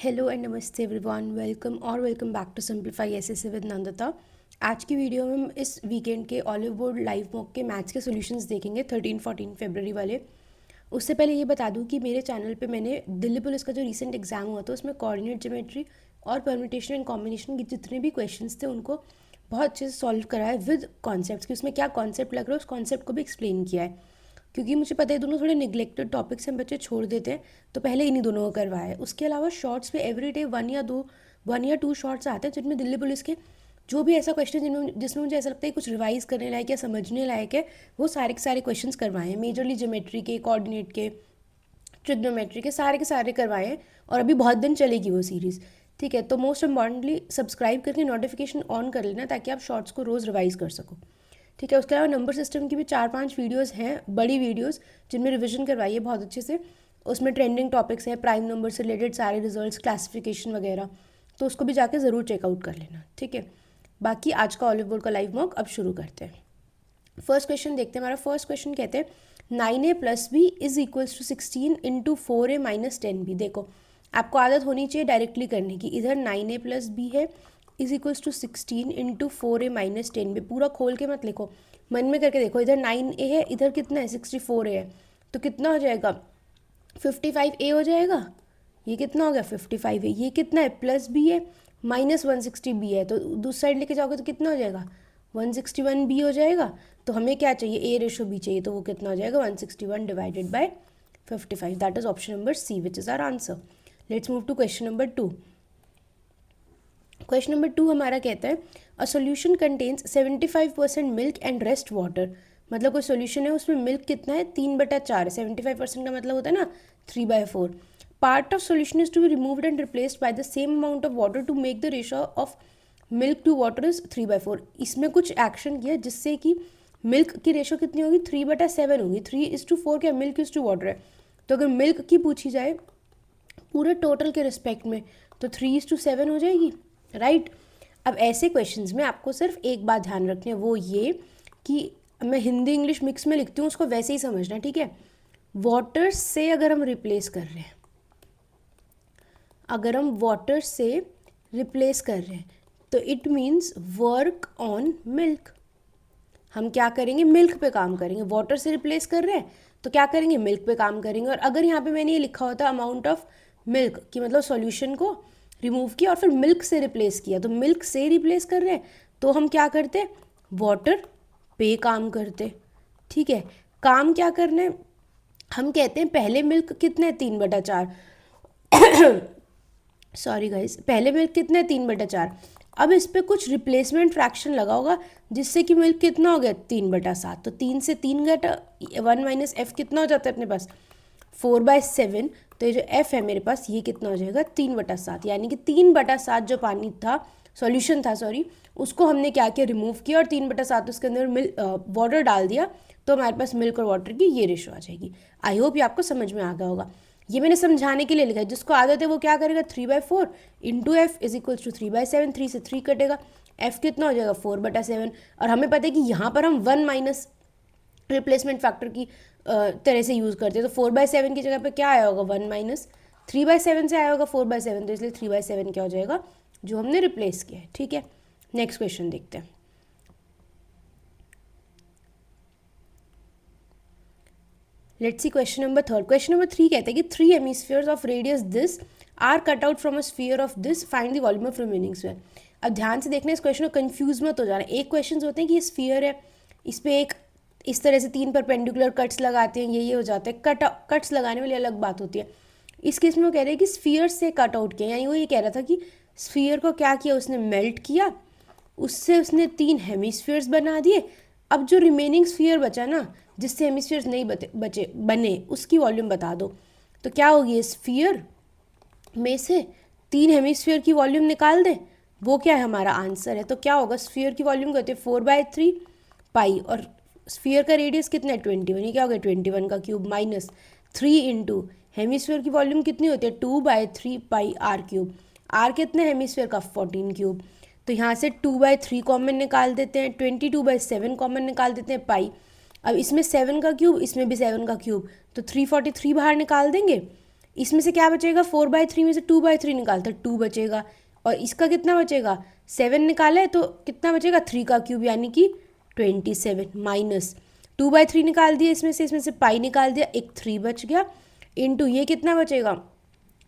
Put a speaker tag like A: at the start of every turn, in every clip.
A: Hello and नमस्ते everyone, welcome back to Simplify SSC with Nandita. आज की वीडियो में हम इस वीकेंड के ऑलिव बोर्ड लाइव मॉक के मैथ्स के सॉल्यूशंस देखेंगे 13-14 फरवरी वाले। उससे पहले ये बता दूं कि मेरे चैनल पे मैंने दिल्ली पुलिस का जो रिसेंट एग्जाम हुआ था उसमें कोऑर्डिनेट ज्योमेट्री और परम्यूटेशन एंड कॉम्बिनेशन के जितने भी क्वेश्चंस थे उनको बहुत अच्छे से सॉल्व करा है विद कॉन्सेप्ट कि उसमें क्या कॉन्सेप्ट लग रहा है उस कॉन्सेप्ट को भी एक्सप्लेन किया है। क्योंकि मुझे पता है दोनों थोड़े निगलेक्टेड टॉपिक्स हैं, बच्चे छोड़ देते हैं, तो पहले इन्हीं दोनों को करवाया है। उसके अलावा शॉर्ट्स पे एवरीडे 1 या 2 शॉर्ट्स आते हैं जिनमें दिल्ली पुलिस के जो भी ऐसा क्वेश्चन जिसमें मुझे ऐसा लगता है कुछ रिवाइज करने लायक या समझने लायक है वो सारे के सारे क्वेश्चंस करवाए हैं। मेजरली ज्योमेट्री के, कोऑर्डिनेट के, ट्रिग्नोमेट्री के सारे करवाए हैं और अभी बहुत दिन चलेगी वो सीरीज़। ठीक है, तो मोस्ट इम्पॉर्टेंटली सब्सक्राइब करके नोटिफिकेशन ऑन कर लेना ताकि आप शॉर्ट्स को रोज़ रिवाइज कर सको। ठीक है, उसके अलावा नंबर सिस्टम की भी 4-5 वीडियोस हैं, बड़ी वीडियोस जिनमें रिवीजन करवाई है बहुत अच्छे से। उसमें ट्रेंडिंग टॉपिक्स हैं, प्राइम नंबर से रिलेटेड सारे रिजल्ट्स, क्लासिफिकेशन वगैरह, तो उसको भी जाके ज़रूर चेकआउट कर लेना। ठीक है, बाकी आज का ऑलिव बोर्ड का लाइव मॉक अब शुरू करते हैं। फर्स्ट क्वेश्चन देखते हैं। हमारा फर्स्ट क्वेश्चन कहते हैं 9a + b is equals to 16 × 4a - 10b। देखो, आपको आदत होनी चाहिए डायरेक्टली करने की। इधर 9a + b है is equals to 16 × 4a - 10b। पूरा खोल के मत लिखो, मन में करके देखो। इधर 9a है, इधर कितना है 64a है, तो कितना हो जाएगा 55a हो जाएगा। ये कितना हो गया 55a। ये कितना है +b है -160b है, तो दूसरी साइड लेके जाओगे तो कितना हो जाएगा 161b हो जाएगा। तो हमें क्या चाहिए, a/b चाहिए, तो वो कितना हो जाएगा 161 / 55। That is option number C which is our answer. Let's move to question number 2। Question number 2 हमारा कहता है a solution contains 75% milk and rest water. मतलब कोई सोल्यूशन है उसमें मिल्क कितना है 3/4 है। 75% का मतलब होता है ना 3/4। Part of solution is to be removed and replaced by the same amount of water to make the ratio of milk to water is 3/4। इसमें कुछ एक्शन किया जिससे कि मिल्क की रेशो कितनी होगी 3/7 होगी। 3:4 क्या मिल्क इज टू वाटर है, तो अगर मिल्क की पूछी जाए पूरे टोटल के रिस्पेक्ट में तो 3:7 हो जाएगी, राइट। अब ऐसे क्वेश्चंस में आपको सिर्फ एक बात ध्यान रखनी है, वो ये कि मैं हिंदी इंग्लिश मिक्स में लिखती हूँ, उसको वैसे ही समझना। ठीक है, वाटर से अगर हम रिप्लेस कर रहे हैं, अगर हम वाटर से रिप्लेस कर रहे हैं तो it means work on milk. हम क्या करेंगे, मिल्क पे काम करेंगे। वाटर से रिप्लेस कर रहे हैं तो क्या करेंगे, मिल्क पे काम करेंगे। और अगर यहाँ पे मैंने ये लिखा होता अमाउंट ऑफ मिल्क कि मतलब सॉल्यूशन को रिमूव किया और फिर मिल्क से रिप्लेस किया, तो मिल्क से रिप्लेस कर रहे हैं तो हम क्या करते, वाटर पे काम करते। ठीक है, काम क्या करना है, हम कहते हैं पहले मिल्क कितना है 3/4। सॉरी गाइस, पहले मिल्क कितना है 3/4। अब इस पर कुछ रिप्लेसमेंट फ्रैक्शन लगा होगा जिससे कि मिल्क कितना हो गया 3/7। तो 3 से 3 घटा 1 - f कितना हो जाता है अपने पास 4/7। तो ये जो f है मेरे पास ये कितना हो जाएगा 3/7, यानी कि 3/7 जो पानी था सॉल्यूशन था सॉरी, उसको हमने क्या किया रिमूव किया और 3/7 उसके अंदर वाटर डाल दिया, तो हमारे पास मिल्क और वाटर की ये रेशो आ जाएगी। आई होप ये आपको समझ में आ गया होगा। ये मैंने समझाने के लिए लिखा है, जिसको आदत है वो क्या करेगा 3/4 × f इज इक्वल्स टू 3/7। 3 से 3 कटेगा, f कितना हो जाएगा 4/7। और हमें पता है कि यहाँ पर हम 1 माइनस रिप्लेसमेंट फैक्टर की तरह से यूज़ करते हैं, तो 4/7 की जगह पे क्या आया होगा 1 माइनस 3/7 से आया होगा 4/7, तो इसलिए 3/7 क्या हो जाएगा जो हमने रिप्लेस किया है। ठीक है, नेक्स्ट क्वेश्चन देखते हैं। Let's see question number 3। Question number 3 कहते हैं कि 3 hemispheres of radius this are cut out from a sphere of this, find the volume of remaining sphere. अब ध्यान से देखना, इस क्वेश्चन को कंफ्यूज मत हो जाना। एक क्वेश्चन होते हैं कि ये स्फीयर है, इस पर एक इस तरह से 3 परपेंडिकुलर कट्स लगाते हैं, ये हो जाता है। कट्स लगाने वाली अलग बात होती है। इस केस में वो कह रहे हैं कि स्फीयर से कट आउट किया, यानी वो ये कह रहा था कि स्फीयर को क्या किया उसने मेल्ट किया, उससे उसने 3 हेमिस्फीयर्स बना दिए। अब जो रिमेनिंग स्फीयर बचा ना जिससे हेमिस्फीयर्स नहीं बचे बने उसकी वॉल्यूम बता दो। तो क्या होगी, स्फीयर में से 3 हेमिस्फीयर की वॉल्यूम निकाल दें, वो क्या है हमारा आंसर है। तो क्या होगा, स्फीयर की वॉल्यूम कहते हैं 4/3 पाई, और स्फीयर का रेडियस कितना है 21। ये क्या हो गया 21 का क्यूब माइनस 3 इंटू हेमिस्फीयर की वॉल्यूम कितनी होती है 2/3 पाई आर क्यूब। आर कितना है हेमिस्फीयर का 14 क्यूब। तो यहाँ से 2/3 कॉमन निकाल देते हैं, 22/7 कॉमन निकाल देते हैं पाई। अब इसमें 7 का क्यूब, इसमें भी 7 का क्यूब, तो 343 बाहर निकाल देंगे। इसमें से क्या बचेगा, 4/3 में से 2/3 निकालता 2 बचेगा, और इसका कितना बचेगा 7 निकाला है तो कितना बचेगा 3 का क्यूब यानी कि 27 माइनस 2/3 निकाल दिया इसमें से पाई निकाल दिया, एक 3 बच गया, इनटू ये कितना बचेगा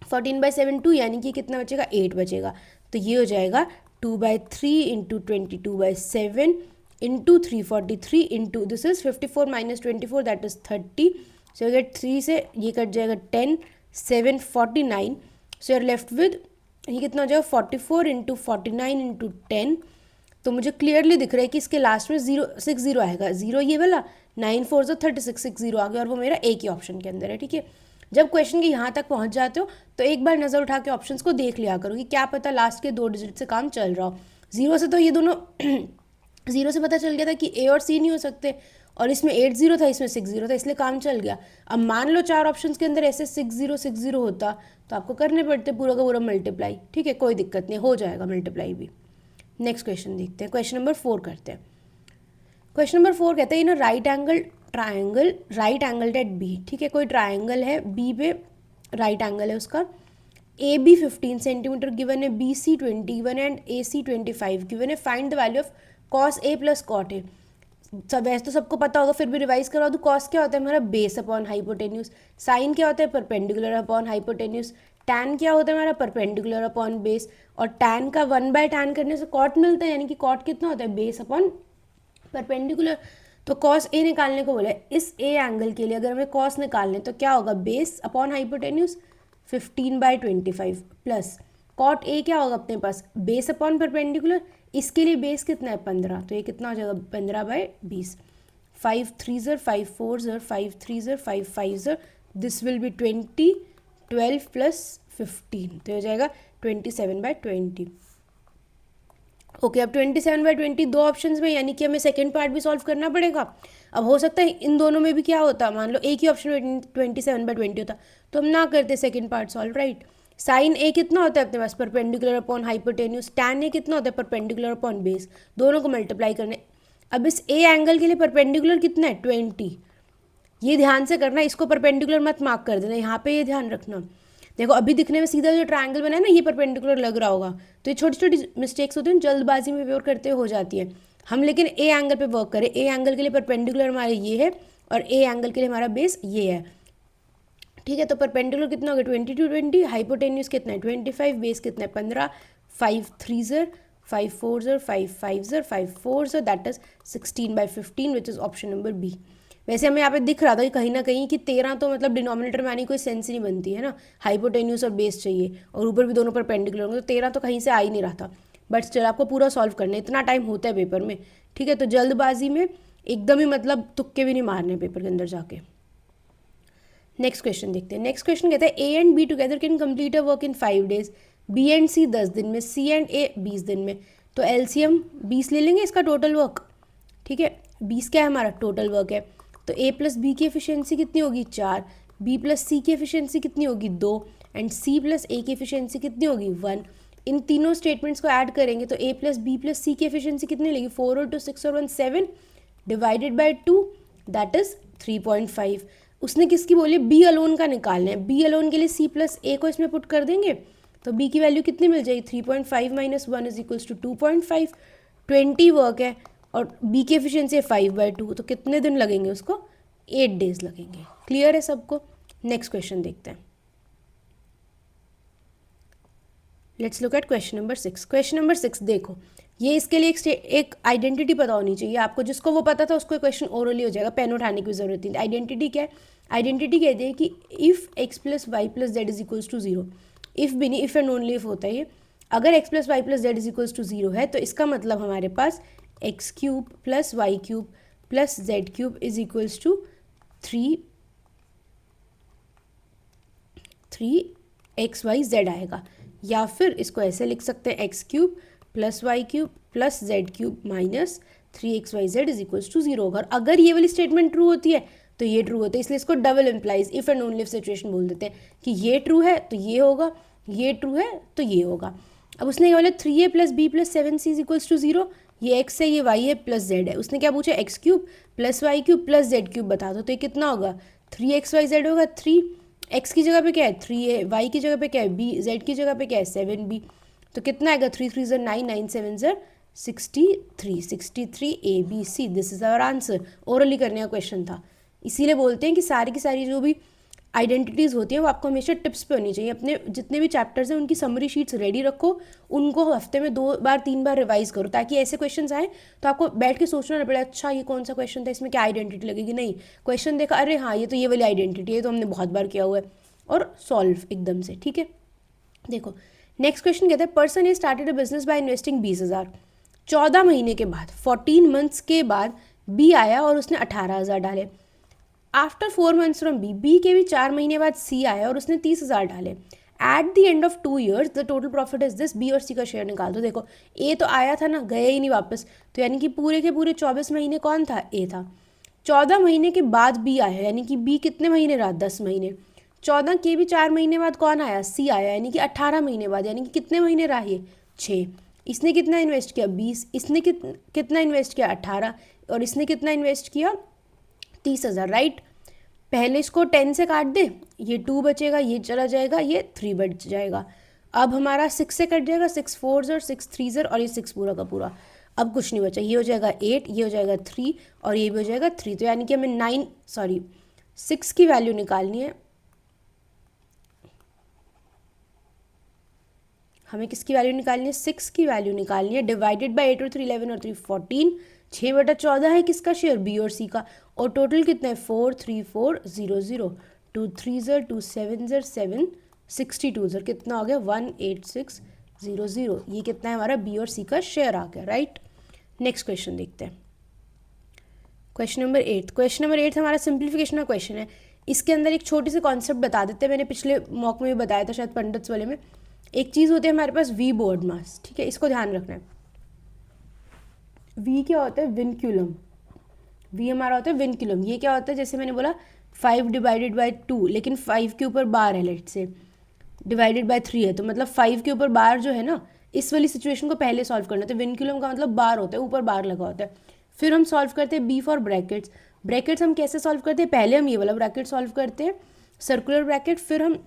A: 14/7 2 यानी कि कितना बचेगा 8 बचेगा। तो ये हो जाएगा 2/3 into 22/7 into 343 into this is 54 minus 24 that is 30। So you get 3 से ये कट जाएगा 10 7 49। So you are left with ये कितना हो जाएगा 44 इंटू 49 इंटू 10। तो मुझे क्लियरली दिख रहा है कि इसके लास्ट में 0 आएगा, 0 ये वाला 9 4 36 6 0 आ गया, और वो मेरा एक ही ऑप्शन के अंदर है। ठीक है, जब क्वेश्चन के यहाँ तक पहुँच जाते हो तो एक बार नज़र उठा के ऑप्शंस को देख लिया करो कि क्या पता लास्ट के 2 डिजिट से काम चल रहा हो। 0 से तो ये दोनों 0 से पता चल गया था कि ए और सी नहीं हो सकते, और इसमें 8 0 था, इसमें 6 0 था, इसलिए काम चल गया। अब मान लो 4 ऑप्शंस के अंदर ऐसे 6 0 6 0 होता तो आपको करने पड़ते पूरा का पूरा मल्टीप्लाई। ठीक है, कोई दिक्कत नहीं, हो जाएगा मल्टीप्लाई भी। नेक्स्ट क्वेश्चन देखते हैं, क्वेश्चन नंबर 4 करते हैं। क्वेश्चन नंबर 4 कहते हैं in right angle triangle right angle at B. ठीक है, कोई ट्राइंगल है बी पे, राइट एंगल है उसका, ए बी 15 सेंटीमीटर गिवन है, बी सी 20 गिवन है, एंड ए सी 25 गिवन है। Find the value of cos A plus cot A. सब वैसे तो सबको पता होगा, फिर भी रिवाइज करवा दूँ। कॉस क्या होता है हमारा बेस अपॉन हाइपोटेन्यूज, साइन क्या होता है परपेंडिकुलर अपॉन हाइपोटेन्यूज, टैन क्या होता है हमारा परपेंडिकुलर अपॉन बेस, और टैन का 1/tan करने से कॉट मिलता है, यानी कि कॉट कितना होता है बेस अपॉन परपेंडिकुलर। तो कॉस ए निकालने को बोला है, इस ए एंगल के लिए अगर हमें कॉस निकालने तो क्या होगा base upon hypotenuse 15/25 plus cot A क्या होगा अपने पास बेस अपॉन परपेंडिकुलर, इसके लिए बेस कितना है 15, तो ये कितना हो जाएगा 15/20। 5 3 5 4 5 3 5 5 दिस विल बी 20 12 प्लस 15, तो हो जाएगा 27/20। ओके, अब 27/20 दो ऑप्शंस में, यानी कि हमें सेकंड पार्ट भी सॉल्व करना पड़ेगा। अब हो सकता है इन दोनों में भी क्या होता, मान लो एक ही ऑप्शन में 27/20 होता तो हम ना करते second part solve, right. Sine A कितना होता है अपने पास perpendicular upon hypotenuse, tan A कितना होता है परपेंडिकुलर अपॉन बेस, दोनों को मल्टीप्लाई करने। अब इस ए एंगल के लिए परपेंडिकुलर कितना है 20, ये ध्यान से करना, इसको परपेंडिकुलर मत मार्क कर देना, यहाँ पे ये ध्यान रखना। देखो अभी दिखने में सीधा जो ट्रायंगल बना है ना ये परपेंडिकुलर लग रहा होगा, तो ये छोटी छोटी मिस्टेक्स होती हैं जल्दबाजी में पेपर करते हो जाती है। हम लेकिन ए एंगल पे वर्क करें, ए एंगल के लिए परपेंडिकुलर हमारे ये है और ए एंगल के लिए हमारा बेस ये है। ठीक है, तो परपेंडिकुलर कितना हो गया 20 to 20, हाइपोटेन्यूज कितना है 25, बेस कितना है 15, 5 3 5 4 5 5 5 4 that is 16/15 which is option number B. वैसे हमें यहाँ पे दिख रहा था कि कहीं ना कहीं कि 13 तो मतलब डिनोमिनेटर में आने कोई सेंस ही नहीं बनती है ना, हाइपोटेन्यूज और बेस चाहिए और ऊपर भी दोनों परपेंडिकुलर होंगे, तो 13 तो कहीं से आ ही नहीं रहा था। बट स्टिल आपको पूरा सॉल्व करना है, इतना टाइम होता है पेपर में। ठीक है, तो जल्दबाजी में एकदम ही मतलब तुक्के भी नहीं मारने पेपर के अंदर जाके। नेक्स्ट क्वेश्चन देखते हैं। नेक्स्ट क्वेश्चन कहता है A and B together can complete a work in 5 days, B and C 10 दिन में, सी एंड ए 20 दिन में। तो एलसीएम 20 ले लेंगे इसका टोटल वर्क। ठीक है, 20 क्या है हमारा टोटल वर्क है, तो ए प्लस बी की एफिशिएंसी कितनी होगी 4, बी प्लस सी की एफिशिएंसी कितनी होगी 2 एंड सी प्लस ए की एफिशिएंसी कितनी होगी 1। इन तीनों स्टेटमेंट्स को ऐड करेंगे तो ए प्लस बी प्लस सी की एफिशिएंसी कितनी लेगी 4 और 2 6 और 1 7 डिवाइडेड बाई 2 दैट इज 3.5। उसने किसकी बोली बी अलोन का निकालना है, बी अलोन के लिए सी प्लस ए को इसमें पुट कर देंगे तो बी की वैल्यू कितनी मिल जाएगी 3.5 minus 1 is equals to 2.5। 20 work है और बी की एफिशिएंसी है 5/2, तो कितने दिन लगेंगे उसको 8 days लगेंगे। क्लियर है सबको। नेक्स्ट क्वेश्चन देखते हैं। Let's look eight question number 6। Question number 6 देखो, ये इसके लिए एक आइडेंटिटी पता होनी चाहिए आपको, जिसको वो पता था उसको क्वेश्चन ओरली हो जाएगा, पेन उठाने की जरूरत नहीं। आइडेंटिटी क्या है, आइडेंटिटी कहते हैं कि if X plus Y plus Z is equals to 0, if भी नहीं इफ़ एंड ओनली इफ होता है ये, अगर x plus Y plus Z is equals to 0 है तो इसका मतलब हमारे पास x cube plus Y cube plus Z cube is equals to 3xyz आएगा, या फिर इसको ऐसे लिख सकते हैं x cube plus Y cube plus Z cube minus 3xyz is equals to 0 होगा। अगर ये वाली स्टेटमेंट ट्रू होती है तो ये ट्रू होता है, इसलिए इसको double implies if and only if situation बोल देते हैं कि ये ट्रू है तो ये होगा, ये ट्रू है तो ये होगा। अब उसने क्या बोला 3a plus B plus 7c is equals to 0, ये x है ये y है प्लस z है। उसने क्या पूछा X cube plus Y cube plus Z cube बता दो, तो ये कितना होगा 3xyz होगा 3 एक्स की जगह पे क्या है 3a, वाई की जगह पे क्या है b, z की जगह पे क्या है 7b। तो कितना आएगा 3 3 ज़र 9, 9 7 ज़र 63, 63 ABC। This is our answer. Orally करने का क्वेश्चन था, इसीलिए बोलते हैं कि सारी की सारी जो भी आइडेंटिटीज़ होती हैं वो आपको हमेशा टिप्स पे होनी चाहिए। अपने जितने भी चैप्टर्स हैं उनकी समरी शीट्स रेडी रखो, उनको हफ्ते में 2 बार 3 बार रिवाइज करो, ताकि ऐसे क्वेश्चंस आए तो आपको बैठ के सोचना ना पड़े अच्छा ये कौन सा क्वेश्चन था, इसमें क्या आइडेंटिटी लगेगी। नहीं, क्वेश्चन देखा अरे हाँ ये तो ये वाली आइडेंटिटी है, तो हमने बहुत बार किया हुआ है, और सॉल्व एकदम से। ठीक है, देखो नेक्स्ट क्वेश्चन कहता है person is started a business by investing 20,000। 14 महीने के बाद 14 मंथ्स के बाद बी आया और उसने 18,000 डाले। आफ्टर 4 मंथ्स फ्रॉम बी के भी 4 महीने बाद सी आया और उसने 30,000 डाले। At the end of 2 years the total profit is this. B और सी का शेयर निकाल दो। देखो ए तो आया था ना, गया ही नहीं वापस, तो यानी कि पूरे के पूरे 24 महीने कौन था, ए था। 14 महीने के बाद बी आया, यानी कि बी कितने महीने रहा, 10 महीने। 14 के भी 4 महीने बाद कौन आया, सी आया, यानी कि 18 महीने बाद, यानी कि कितने महीने रहा ये, 6। इसने कितना इन्वेस्ट किया, 20। इसने कितना इन्वेस्ट किया, 18। और इसने कितना इन्वेस्ट किया, 30,000। राइट, पहले इसको 10 से काट दे, ये 2 बचेगा, ये चला जाएगा, ये 3 बच जाएगा। अब हमारा 6 से कट जाएगा, 6 4 ज़र 6 3 ज़र, और ये 6 पूरा का पूरा। अब कुछ नहीं बचा, ये हो जाएगा 8, ये हो जाएगा 3, और ये भी हो जाएगा 3। तो यानी कि हमें 6 की वैल्यू निकालनी है। हमें किसकी वैल्यू निकालनी है, 6 की वैल्यू निकालनी है। डिवाइडेड बाय 8 और 3 11 और 3 14, 6/14 है किसका शेयर, बी और सी का। और टोटल कितना है 4 3 4 0 0, 2 3 ज़र 2 7 ज़र 7, 62 ज़र कितना हो गया 18600। ये कितना है हमारा बी और सी का शेयर आ गया। राइट, नेक्स्ट क्वेश्चन देखते हैं, क्वेश्चन नंबर 8। क्वेश्चन नंबर 8 हमारा सिंप्लीफिकेशन का क्वेश्चन है। इसके अंदर एक छोटी सी कॉन्सेप्ट बता देते हैं, मैंने पिछले मॉक में भी बताया था शायद पंडित्स वाले में। एक चीज़ होती है हमारे पास वी बोर्ड मास, ठीक है, इसको ध्यान रखना है। वी क्या होता है, विनक्यूलम। वी हमारा होता है विनक्यूलम। ये क्या होता है, जैसे मैंने बोला 5 डिवाइडेड बाई 2, लेकिन 5 के ऊपर बार है, लेट से डिवाइडेड बाय 3 है, तो मतलब 5 के ऊपर बार जो है ना, इस वाली सिचुएशन को पहले सॉल्व करना। तो विनक्यूलम का मतलब बार होता है, ऊपर बार लगा होता है। फिर हम सॉल्व करते हैं बी फॉर ब्रैकेट्स। ब्रैकेट्स हम कैसे सॉल्व करते हैं, पहले हम ये वाला ब्रैकेट सॉल्व करते हैं, सर्कुलर ब्रैकेट, फिर हम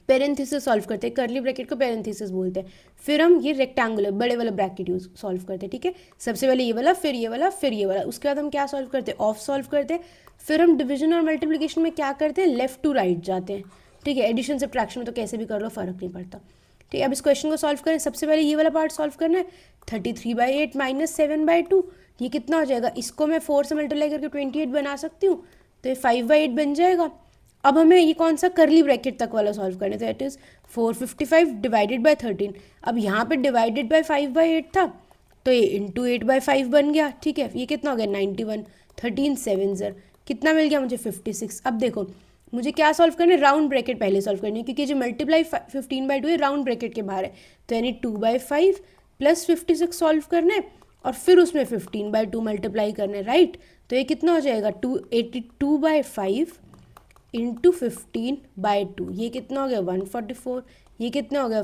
A: पेरेंथेसिस सॉल्व करते हैं, कर्ली ब्रैकेट को पेरेंथेसिस बोलते हैं, फिर हम ये रेक्टेंगुलर बड़े वाला ब्रैकेट यूज सॉल्व करते हैं। ठीक है, सबसे पहले ये वाला, फिर ये वाला, फिर ये वाला, उसके बाद हम क्या सॉल्व करते हैं, ऑफ सॉल्व करते हैं। फिर हम डिवीजन और मल्टीप्लिकेशन में क्या करते हैं, लेफ्ट टू राइट जाते हैं। ठीक है, एडिशन सब्ट्रैक्शन में तो कैसे भी कर लो, फर्क नहीं पड़ता। ठीक है, अब इस क्वेश्चन को सॉल्व करें। सबसे पहले ये वाला पार्ट सॉल्व करना है, 33/8 माइनस 7/2, ये कितना हो जाएगा। इसको मैं 4 से मल्टीप्लाई करके 28 बना सकती हूँ, तो ये 5/8 बन जाएगा। अब हमें ये कौन सा करली ब्रैकेट तक वाला सॉल्व करना है, तो इट इज़ 455 डिवाइडेड बाय 13। अब यहाँ पे डिवाइडेड बाय 5/8 था, तो ये इंटू 8/5 बन गया। ठीक है, ये कितना हो गया 91, 13 7 ज़र कितना मिल गया मुझे 56। अब देखो मुझे क्या सॉल्व करना है, राउंड ब्रैकेट पहले सॉल्व करनी है, क्योंकि जो मल्टीप्लाई 15/2 है राउंड ब्रैकेट के बाहर है, तो यानी 2/5 प्लस 56 सॉल्व करना है, और फिर उसमें 15/2 मल्टीप्लाई करना है। राइट, तो ये कितना हो जाएगा 82/5 इंटू 15/2, ये कितना हो गया 144, ये कितना हो गया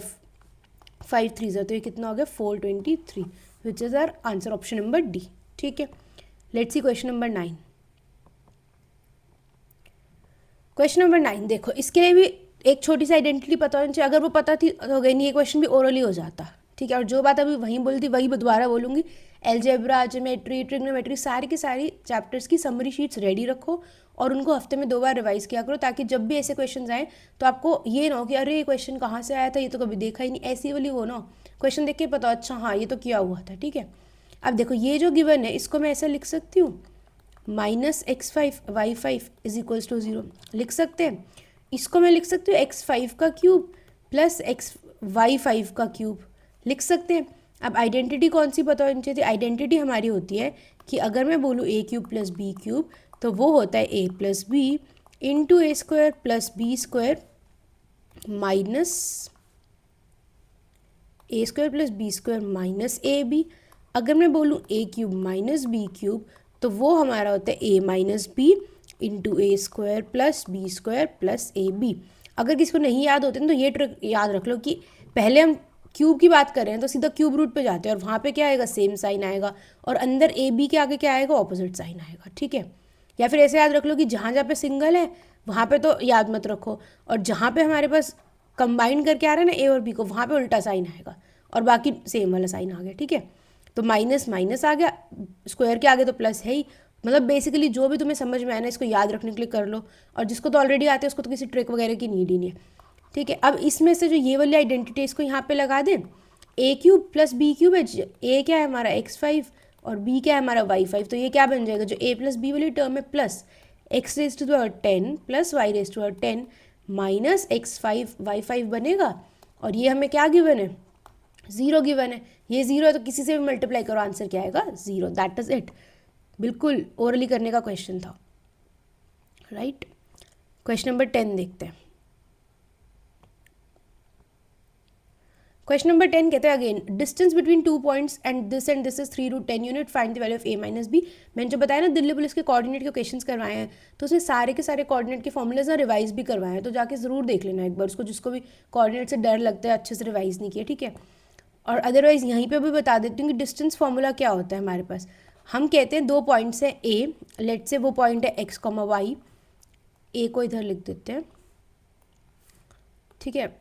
A: 5 3 ज़र, तो ये कितना हो गया 423, which is our answer, option number D. ठीक है, let's see question number 9। Question number 9 देखो, इसके लिए भी एक छोटी सी आइडेंटिटी पता होनी चाहिए। अगर वो पता थी तो गई नहीं, ये क्वेश्चन भी ओरली हो जाता। ठीक है, और जो बात अभी वहीं बोली थी वही दोबारा बोलूँगी। अलजेब्रा, ज्योमेट्री, ट्रिग्नोमेट्री, सारी की सारी चैप्टर्स की समरी शीट्स रेडी रखो, और उनको हफ्ते में 2 बार रिवाइज किया करो, ताकि जब भी ऐसे क्वेश्चन आए तो आपको ये ना हो कि अरे ये क्वेश्चन कहाँ से आया था, ये तो कभी देखा ही नहीं, ऐसी वाली हो ना, क्वेश्चन देख के पता अच्छा हाँ ये तो किया हुआ था। ठीक है, अब देखो ये जो गिवन है इसको मैं ऐसा लिख सकती हूँ, -x5 y5 is equals to 0 लिख सकते हैं। इसको मैं लिख सकती हूँ x5 का क्यूब प्लस y5 का क्यूब लिख सकते हैं। अब आइडेंटिटी कौन सी पता होनी चाहिए, आइडेंटिटी हमारी होती है कि अगर मैं बोलूँ a cube plus b cube, तो वो होता है a plus B into A square plus B square minus A square plus B square minus A B. अगर मैं बोलूँ a cube minus B cube, तो वो हमारा होता है a minus B into A square plus B square plus A B. अगर किसी को नहीं याद होते हैं तो ये ट्रिक याद रख लो कि पहले हम क्यूब की बात कर रहे हैं तो सीधा क्यूब रूट पे जाते हैं, और वहाँ पे क्या आएगा सेम साइन आएगा, और अंदर ए बी के आगे क्या आएगा ऑपोजिट साइन आएगा। ठीक है, या फिर ऐसे याद रख लो कि जहाँ जहाँ पे सिंगल है वहाँ पे तो याद मत रखो, और जहाँ पे हमारे पास कंबाइन करके आ रहा है ना ए और बी को, वहाँ पे उल्टा साइन आएगा, और बाकी सेम वाला साइन आ गया, ठीक है। तो माइनस माइनस आ गया, स्क्वायर के आगे तो प्लस है ही। मतलब बेसिकली जो भी तुम्हें समझ में आया ना, इसको याद रखने के लिए कर लो, और जिसको तो ऑलरेडी आते हैं उसको तो किसी ट्रिक वगैरह की नीड ही नहीं है, ठीक है। अब इसमें से जो ये वाली आइडेंटिटी इसको यहाँ पे लगा दें, ए क्यूब प्लस बी क्यूब है, ए क्या है हमारा x5 और b क्या है हमारा y5, तो ये क्या बन जाएगा, जो a प्लस बी वाली टर्म है plus x raise to the power 10 plus y raise to the power 10 minus x5 y5 बनेगा, और ये हमें क्या गिवन है, 0 गिवन है। ये 0 है तो किसी से भी मल्टीप्लाई करो, आंसर क्या आएगा, 0। दैट इज इट, बिल्कुल ओरली करने का क्वेश्चन था, राइट। क्वेश्चन नंबर 10 देखते हैं। क्वेश्चन नंबर 10 कहते हैं again, distance between 2 points and this is 3√10 unit, find the value of a minus B. मैंने जो बताया ना दिल्ली पुलिस के कोऑर्डिनेट के क्वेश्चंस करवाए हैं, तो उसमें सारे के सारे कोऑर्डिनेट के फॉर्मूलेज ना रिवाइज भी करवाए हैं, तो जाके ज़रूर देख लेना एक बार उसको, जिसको भी कोऑर्डिनेट से डर लगता है अच्छे से रिवाइज नहीं किया, ठीक है। और अदरवाइज यहीं पे भी बता देती हूँ कि डिस्टेंस फार्मूला क्या होता है हमारे पास। हम कहते हैं 2 पॉइंट्स हैं ए, लेट से वो पॉइंट है x, y, ए को इधर लिख देते हैं, ठीक है,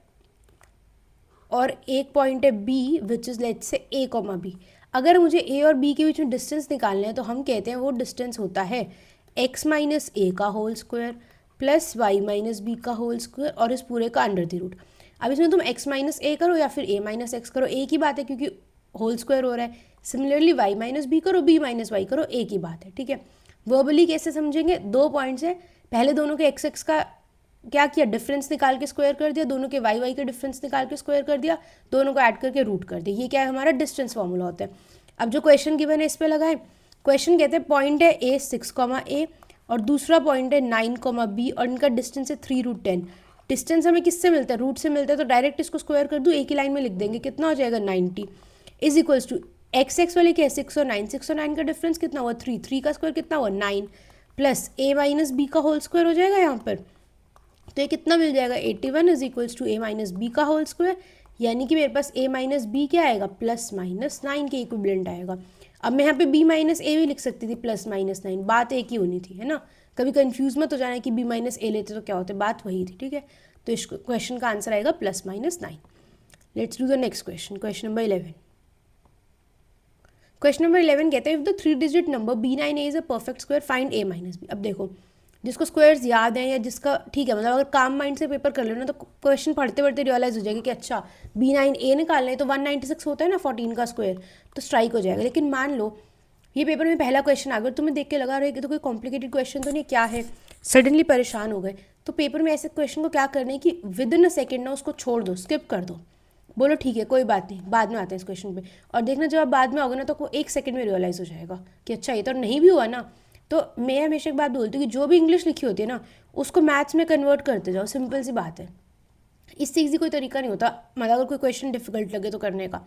A: और एक पॉइंट है बी विच इज़ लेट से ए, बी। अगर मुझे ए और बी के बीच में डिस्टेंस निकालना है तो हम कहते हैं वो डिस्टेंस होता है x माइनस ए का whole square plus Y minus B का होल स्क्वायर और इस पूरे का अंडर द रूट। अब इसमें तुम x माइनस ए करो या फिर a माइनस एक्स करो, एक ही बात है क्योंकि होल स्क्वायर हो रहा है। सिमिलरली y माइनस बी करो, b माइनस वाई करो, एक ही बात है, ठीक है। वर्बली कैसे समझेंगे, 2 पॉइंट्स है, पहले दोनों के x का क्या किया, डिफरेंस निकाल के स्क्वायर कर दिया, दोनों के वाई के डिफरेंस निकाल के स्क्वायर कर दिया, दोनों को ऐड करके रूट कर दिया। ये क्या है हमारा डिस्टेंस फॉर्मूला होता है। अब जो क्वेश्चन गिवन है इस पे लगाए, क्वेश्चन कहते हैं पॉइंट है ए 6, और दूसरा पॉइंट है 9, और इनका डिस्टेंस है 3√10। डिस्टेंस हमें किससे मिलता है, रूट से मिलता है, तो डायरेक्ट इसको स्क्वायर कर दूँ, एक ही लाइन में लिख देंगे, कितना हो जाएगा 90 इज इक्वल्स टू x वाले क्या है 6 और 9, 6 और 9 का डिफरेंस कितना हुआ 3, 3 का स्क्वायर कितना हुआ 9 प्लस a माइनस बी का होल स्क्वायर हो जाएगा यहाँ पर, तो ये कितना मिल जाएगा 81 is equals to a minus B का होल स्क्वायर, यानी कि मेरे पास a माइनस बी क्या आएगा प्लस माइनस 9 के इक्विवेलेंट आएगा। अब मैं यहाँ पे b माइनस ए भी लिख सकती थी प्लस माइनस 9, बात एक ही होनी थी, है ना। कभी कंफ्यूज मत हो जाना कि b माइनस ए लेते तो क्या होते, बात वही थी, ठीक है। तो इस क्वेश्चन का आंसर आएगा plus minus 9। Let's do the next question, question number 11। Question number 11 कहते हैं if the 3 digit number b9a is a perfect square find a minus B. अब देखो जिसको स्क्वायर्स याद हैं या जिसका ठीक है, मतलब अगर काम माइंड से पेपर कर लेना तो क्वेश्चन पढ़ते पढ़ते रियलाइज हो जाएगा कि अच्छा b9a निकालना है तो 196 होता है ना 14 का स्क्वायर, तो स्ट्राइक हो जाएगा। लेकिन मान लो ये पेपर में पहला क्वेश्चन आ गया, तुम्हें देख के लगा रहा है कि तो कोई कॉम्प्लिकेटेड क्वेश्चन तो नहीं, क्या है, सडनली परेशान हो गए, तो पेपर में ऐसे क्वेश्चन को क्या करना है कि विद इन अ सेकेंड ना उसको छोड़ दो, स्किप कर दो, बोलो ठीक है कोई बात नहीं, बाद में आते हैं इस क्वेश्चन पे। और देखना जब आप बाद में आओगे ना तो एक सेकंड में रियलाइज़ हो जाएगा कि अच्छा ये तो नहीं भी हुआ ना। तो मैं हमेशा एक बात बोलती हूँ कि जो भी इंग्लिश लिखी होती है ना उसको मैथ्स में कन्वर्ट करते जाओ, सिंपल सी बात है, इससे ईजी कोई तरीका नहीं होता, मतलब अगर कोई क्वेश्चन डिफिकल्ट लगे तो करने का।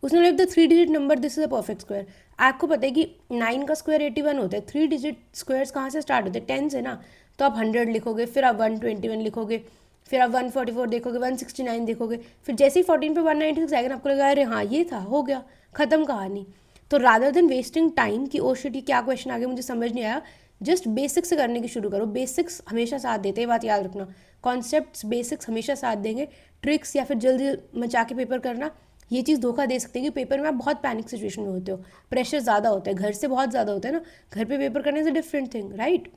A: उसने लिख the 3 digit number this is a perfect square. आपको पता है कि 9 का स्क्वायर 81 होता है, 3 डिजिट स्क्वायर्स कहाँ से स्टार्ट होते हैं 10 से ना, तो आप 100 लिखोगे, फिर आप 121 लिखोगे, फिर आप 144 देखोगे, 169 देखोगे, फिर जैसे ही 14 पे 196 आएगा ना आपको लगा अरे हाँ ये था, हो गया, खत्म कहानी। तो रादर देन वेस्टिंग टाइम कि ओ शिट ये क्या क्वेश्चन आ गया मुझे समझ नहीं आया, जस्ट बेसिक्स से करने की शुरू करो। बेसिक्स हमेशा साथ देते हैं, बात याद रखना, कॉन्सेप्ट्स बेसिक्स हमेशा साथ देंगे। ट्रिक्स या फिर जल्दी मचा के पेपर करना ये चीज़ धोखा दे सकते हैं कि पेपर में आप बहुत पैनिक सिचुएशन में होते हो, प्रेशर ज़्यादा होता है, घर से बहुत ज़्यादा होता है ना, घर पे पेपर करने से डिफरेंट थिंग, राइट।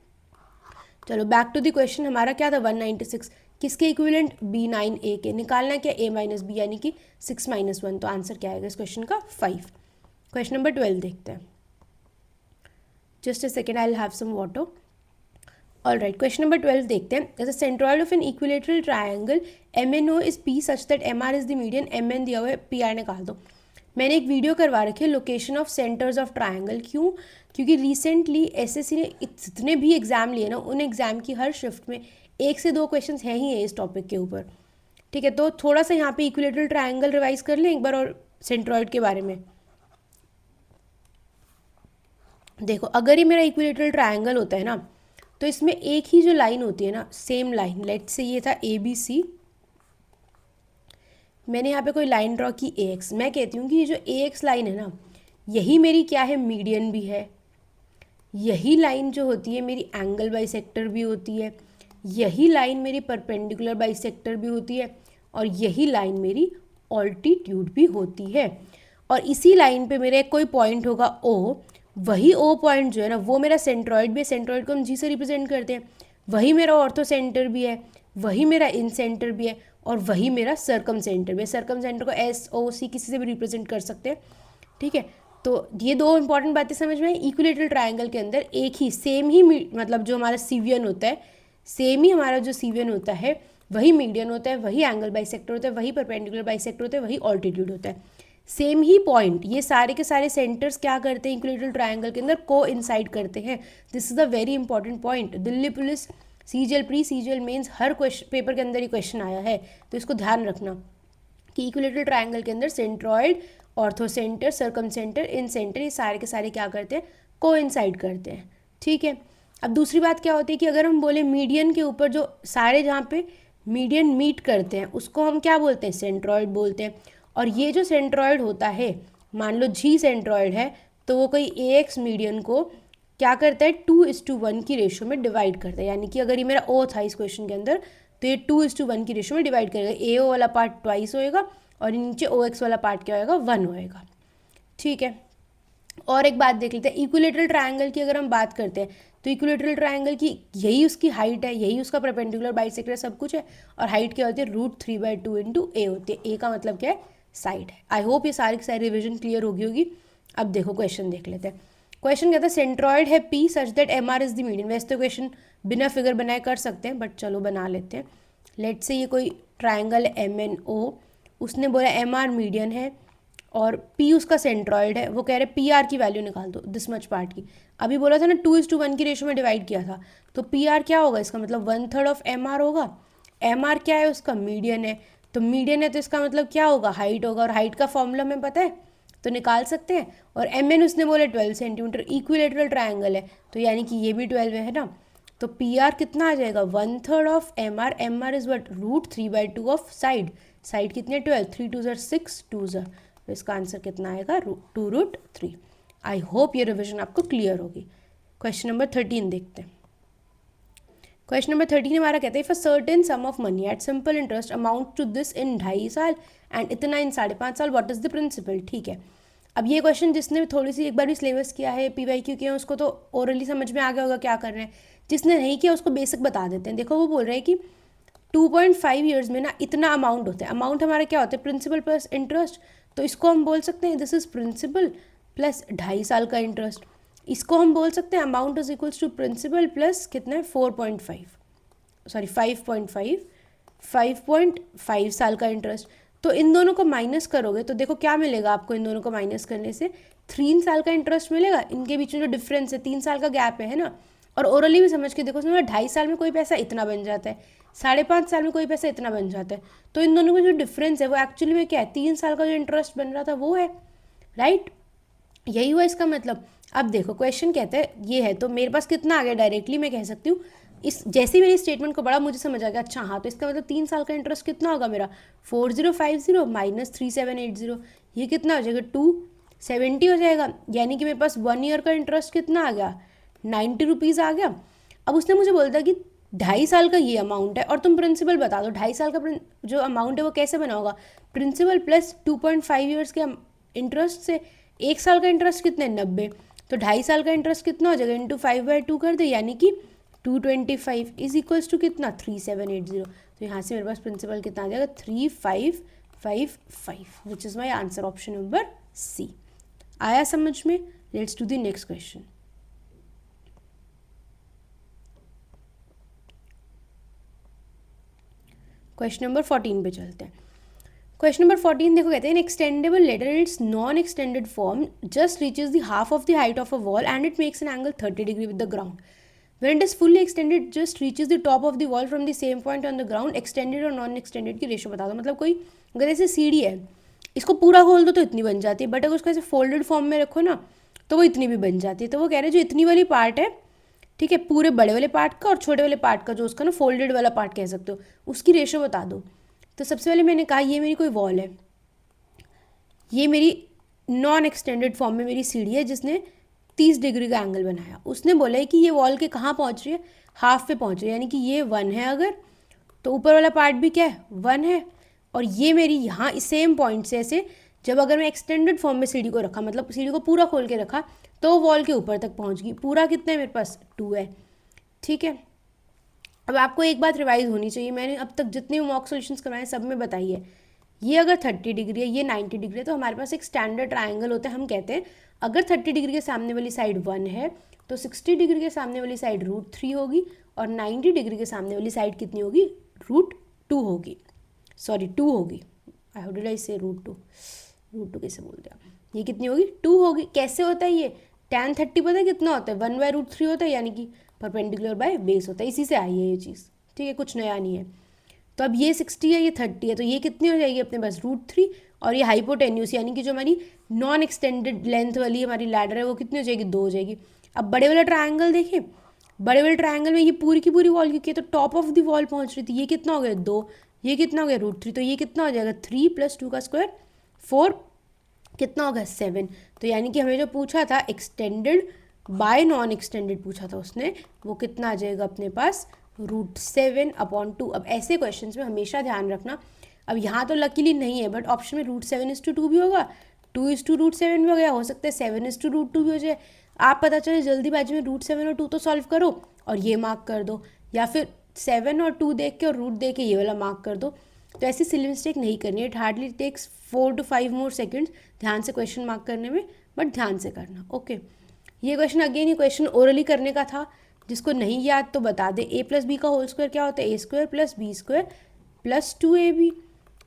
A: चलो बैक टू द क्वेश्चन, हमारा क्या था 196, किसके इक्विवेलेंट b9a के, निकालना क्या a माइनस बी यानी कि 6 माइनस 1, तो आंसर क्या आएगा इस क्वेश्चन का 5। क्वेश्चन नंबर 12 देखते हैं, just a second I will have some water. All right, question number 12 देखते हैं। The centroid of an equilateral triangle MNO is P such that MR is the median, MN दिया हुआ है, PR निकाल दो। मैंने एक वीडियो करवा रखी है location of centres of triangle, क्यों, क्योंकि रिसेंटली SSC ने जितने भी एग्जाम लिए ना उन एग्जाम की हर शिफ्ट में 1 से 2 क्वेश्चन हैं ही है इस टॉपिक के ऊपर, ठीक है। तो थोड़ा सा यहाँ पे इक्विलेटरल ट्रायंगल रिवाइज कर लें एक बार और सेंट्रॉइड के बारे में। देखो अगर ये मेरा इक्विलेटरल ट्रायंगल होता है ना तो इसमें एक ही जो लाइन होती है ना, सेम लाइन, लेट्स से ये था ABC, मैंने यहाँ पे कोई लाइन ड्रॉ की AX, मैं कहती हूँ कि ये जो AX लाइन है ना यही मेरी क्या है, मीडियन भी है, यही लाइन जो होती है मेरी एंगल बाइसेक्टर भी होती है, यही लाइन मेरी परपेंडिकुलर बाइसेक्टर भी होती है और यही लाइन मेरी ऑल्टीट्यूड भी होती है। और इसी लाइन पे मेरा एक कोई पॉइंट होगा ओ, वही ओ पॉइंट जो है ना वो मेरा सेंट्रॉइड भी है, सेंट्रॉइड को हम जी से रिप्रेजेंट करते हैं, वही मेरा ऑर्थो सेंटर भी है, वही मेरा इन सेंटर भी है और वही मेरा सर्कम सेंटर भी है। सर्कम सेंटर को एस ओ सी किसी से भी रिप्रेजेंट कर सकते हैं, ठीक है। तो ये दो इंपॉर्टेंट बातें समझ में आई। इक्विलेटरल ट्रायंगल के अंदर एक ही सेम ही मतलब जो हमारा सीवियन होता है, सेम ही हमारा जो सीवियन होता है वही मीडियन होता है, वही एंगल बाइसेक्टर होता है, वही परपेंडिकुलर बाइसेक्टर होता है, वही ऑल्टीट्यूड होता है, सेम ही पॉइंट। ये सारे के सारे सेंटर्स क्या करते हैं इक्विलेटरल ट्रायंगल के अंदर, को इंसाइड करते हैं। This is a very important point. Delhi police CGL pre CGL mains हर क्वेश्चन पेपर के अंदर ये क्वेश्चन आया है, तो इसको ध्यान रखना कि इक्विलेटरल ट्रायंगल के अंदर centroid, orthocentre, circumcentre, incentre, ये सारे के सारे क्या करते हैं, को इंसाइड करते हैं, ठीक है। अब दूसरी बात क्या होती है कि अगर हम बोले मीडियन के ऊपर जो सारे जहाँ पे मीडियन मीट करते हैं उसको हम क्या बोलते हैं, सेंट्रॉइड बोलते हैं। और ये जो सेंट्रॉइड होता है, मान लो जी सेंट्रॉइड है, तो वो कोई ए एक्स मीडियन को क्या करता है, 2:1 की रेशियो में डिवाइड करता है। यानी कि अगर ये मेरा ओ था इस क्वेश्चन के अंदर, तो ये 2:1 की रेशियो में डिवाइड करेगा। ए ओ वाला पार्ट ट्वाइस होएगा और नीचे ओ एक्स वाला पार्ट क्या होएगा, 1 होएगा, ठीक है। और एक बात देख लेते हैं, इक्विलेटरल ट्रायंगल की अगर हम बात करते हैं तो इक्विलेटरल ट्रायंगल की यही उसकी हाइट है, यही उसका परपेंडिकुलर बाइसेक्टर सब कुछ है। और हाइट क्या होती है, √3/2 इंटू ए होती है। ए का मतलब क्या है, साइड है। आई होप ये सारी की सारी रिविजन क्लियर होगी। अब देखो क्वेश्चन देख लेते हैं। क्वेश्चन कहता है सेंट्रॉइड है P such that M R is the median. वैसे तो क्वेश्चन बिना फिगर बनाए कर सकते हैं, बट चलो बना लेते हैं। लेट से ये कोई ट्राइंगल है एम एन ओ, उसने बोला एम आर मीडियन है और पी उसका सेंट्रॉइड है। वो कह रहे पी आर की वैल्यू निकाल दो दिस मच पार्ट की। अभी बोला था ना 2:1 की रेशो में डिवाइड किया था, तो पी आर क्या होगा, इसका मतलब 1/3 ऑफ एम आर होगा। एम आर क्या है, उसका मीडियन है, तो मीडियन है तो इसका मतलब क्या होगा, हाइट होगा। और हाइट का फॉर्मूला हमें पता है तो निकाल सकते हैं। और एम एन उसने बोले 12 सेंटीमीटर, इक्विलेटरल ट्रायंगल है तो यानी कि ये भी 12 है ना। तो पी आर कितना आ जाएगा, 1/3 of M R. M R is what √3/2 of side. Side कितने 12, 3 2 6 2 तो इसका आंसर कितना आएगा, 2√3। आई होप ये रिविजन आपको क्लियर होगी। क्वेश्चन नंबर 13 देखते हैं। क्वेश्चन नंबर 13 हमारा कहता है if a certain sum of money at simple interest amount to this in 2.5 साल एंड इतना इन 5.5 साल, व्हाट इज द प्रिंसिपल। ठीक है, अब ये क्वेश्चन जिसने थोड़ी सी एक बार भी सिलेबस किया है, PYQ किया है, उसको तो ओरली समझ में आ गया होगा क्या कर रहे हैं। जिसने नहीं किया उसको बेसिक बता देते हैं। देखो वो बोल रहे हैं कि 2.5 ईयर्स में ना इतना अमाउंट होता है। अमाउंट हमारा क्या होता है, प्रिंसिपल प्लस इंटरेस्ट। तो इसको हम बोल सकते हैं दिस इज प्रिंसिपल प्लस 2.5 साल का इंटरेस्ट। इसको हम बोल सकते हैं amount is equals to principal plus कितना है 5.5 साल का इंटरेस्ट। तो इन दोनों को माइनस करोगे तो देखो क्या मिलेगा आपको, इन दोनों को माइनस करने से 3 साल का इंटरेस्ट मिलेगा। इनके बीच में जो डिफरेंस है 3 साल का गैप है ना। और ओरली भी समझ के देखो, समझो 2.5 साल में कोई पैसा इतना बन जाता है, 5.5 साल में कोई पैसा इतना बन जाता है। तो इन दोनों में जो डिफरेंस है वो एक्चुअली में क्या है, 3 साल का जो इंटरेस्ट बन रहा था वो है, राइट। यही हुआ इसका मतलब। अब देखो क्वेश्चन कहता है ये है, तो मेरे पास कितना आ गया, डायरेक्टली मैं कह सकती हूँ इस जैसे मेरी स्टेटमेंट को बड़ा मुझे समझ आ गया। अच्छा हाँ, तो इसका मतलब 3 साल का इंटरेस्ट कितना होगा मेरा, 4050 माइनस 3780, ये कितना हो जाएगा 270 हो जाएगा। यानी कि मेरे पास 1 ईयर का इंटरेस्ट कितना आ गया, 90 रुपीज़ आ गया। अब उसने मुझे बोलता कि 2.5 साल का ये अमाउंट है और तुम प्रिंसिपल बता दो 2.5 साल का जो अमाउंट है वो कैसे बना होगा, प्रिंसिपल प्लस 2.5 ईयर्स के इंटरेस्ट से। 1 साल का इंटरेस्ट कितने 90, तो 2.5 साल का इंटरेस्ट कितना हो जाएगा, इंटू 5/2 कर दे, यानी कि 225 इज इक्वल्स टू कितना 3780। तो यहाँ से मेरे पास प्रिंसिपल कितना आ जाएगा 3555, which is my answer, option number C. आया समझ में। Let's do the next question. Question number 14 पे चलते हैं। क्वेश्चन नंबर 14 देखो, कहते हैं an extendable ladder in its non extended form just reaches the half of the height of a wall and it makes an angle 30 degree with the ground. When it is fully extended, just reaches the top of the wall from the same point on the ground. Extended और non extended की ratio बता दो। मतलब कोई अगर ऐसे सीढ़ी है, इसको पूरा खोल दो तो इतनी बन जाती है, बट अगर उसको ऐसे फोल्डेड फॉर्म में रखो ना तो वो इतनी भी बन जाती है। तो वो कह रहे हैं जो इतनी वाली पार्ट है, ठीक है, पूरे बड़े वाले पार्ट का और छोटे वाले पार्ट का, जो उसका ना फोल्डेड वाला पार्ट कह सकते हो, उसकी रेशो बता दो। तो सबसे पहले मैंने कहा ये मेरी कोई वॉल है, ये मेरी नॉन एक्सटेंडेड फॉर्म में मेरी सीढ़ी है जिसने 30 डिग्री का एंगल बनाया। उसने बोला है कि ये वॉल के कहाँ पहुँच रही है, हाफ पे पहुँच रही है, यानी कि ये 1 है अगर, तो ऊपर वाला पार्ट भी क्या है 1 है, और ये मेरी यहाँ इस सेम पॉइंट से ऐसे जब अगर मैं एक्सटेंडेड फॉर्म में सीढ़ी को रखा, मतलब सीढ़ी को पूरा खोल के रखा, तो वॉल के ऊपर तक पहुँच गई। पूरा कितना है मेरे पास 2 है, ठीक है। अब आपको एक बात रिवाइज होनी चाहिए, मैंने अब तक जितने मॉक सॉल्यूशंस करवाए सब में बताई है, ये अगर 30 डिग्री है, ये 90 डिग्री है, तो हमारे पास एक स्टैंडर्ड ट्राइंगल होता है। हम कहते हैं अगर 30 डिग्री के सामने वाली साइड 1 है तो 60 डिग्री के सामने वाली साइड √3 होगी, और 90 डिग्री के सामने वाली साइड कितनी होगी, √2 होगी, सॉरी 2 होगी। हाउ डिड आई से √2 कैसे बोल दिया, ये कितनी होगी 2 होगी। कैसे होता है ये, tan 30 पता है कितना होता है 1/√3 होता है, यानी कि परपेंडिकुलर बाय बेस होता है, इसी से आई है ये चीज़, ठीक है, कुछ नया नहीं है। तो अब ये 60 है, ये 30 है, तो ये कितनी हो जाएगी अपने पास √3, और ये हाइपोटेन्यूस यानी कि जो हमारी नॉन एक्सटेंडेड लेंथ वाली हमारी लैडर है वो कितनी हो जाएगी 2 हो जाएगी। अब बड़े वाला ट्रायंगल देखें, बड़े वाले ट्रायंगल में ये पूरी की पूरी वॉल क्योंकि तो टॉप ऑफ द वॉल पहुंच रही थी, ये कितना हो गया 2, ये कितना हो गया √3, तो ये कितना हो जाएगा 3 + 2 का स्क्वायर 4, कितना होगा 7। तो यानी कि हमें जो पूछा था एक्सटेंडेड बाय नॉन एक्सटेंडेड पूछा था उसने, वो कितना आ जाएगा अपने पास √7/2। अब ऐसे क्वेश्चंस में हमेशा ध्यान रखना, अब यहाँ तो लकीली नहीं है बट ऑप्शन में √7/2 भी होगा, 2/√7 भी हो गया, हो सकता है 7/√2 भी हो जाए। आप पता चले जल्दीबाजी में √7 और 2 तो सॉल्व करो और ये मार्क कर दो, या फिर 7 और 2 देख के और रूट देख के ये वाला मार्क कर दो। तो ऐसी सिली मिस्टेक नहीं करनी है। It hardly takes 4 to 5 more seconds ध्यान से क्वेश्चन मार्क करने में, बट ध्यान से करना, ओके। ये क्वेश्चन अगेन, ये क्वेश्चन ओरली करने का था, जिसको नहीं याद तो बता दे। a + b का होल स्क्वायर क्या होता है, a² + b² + 2ab।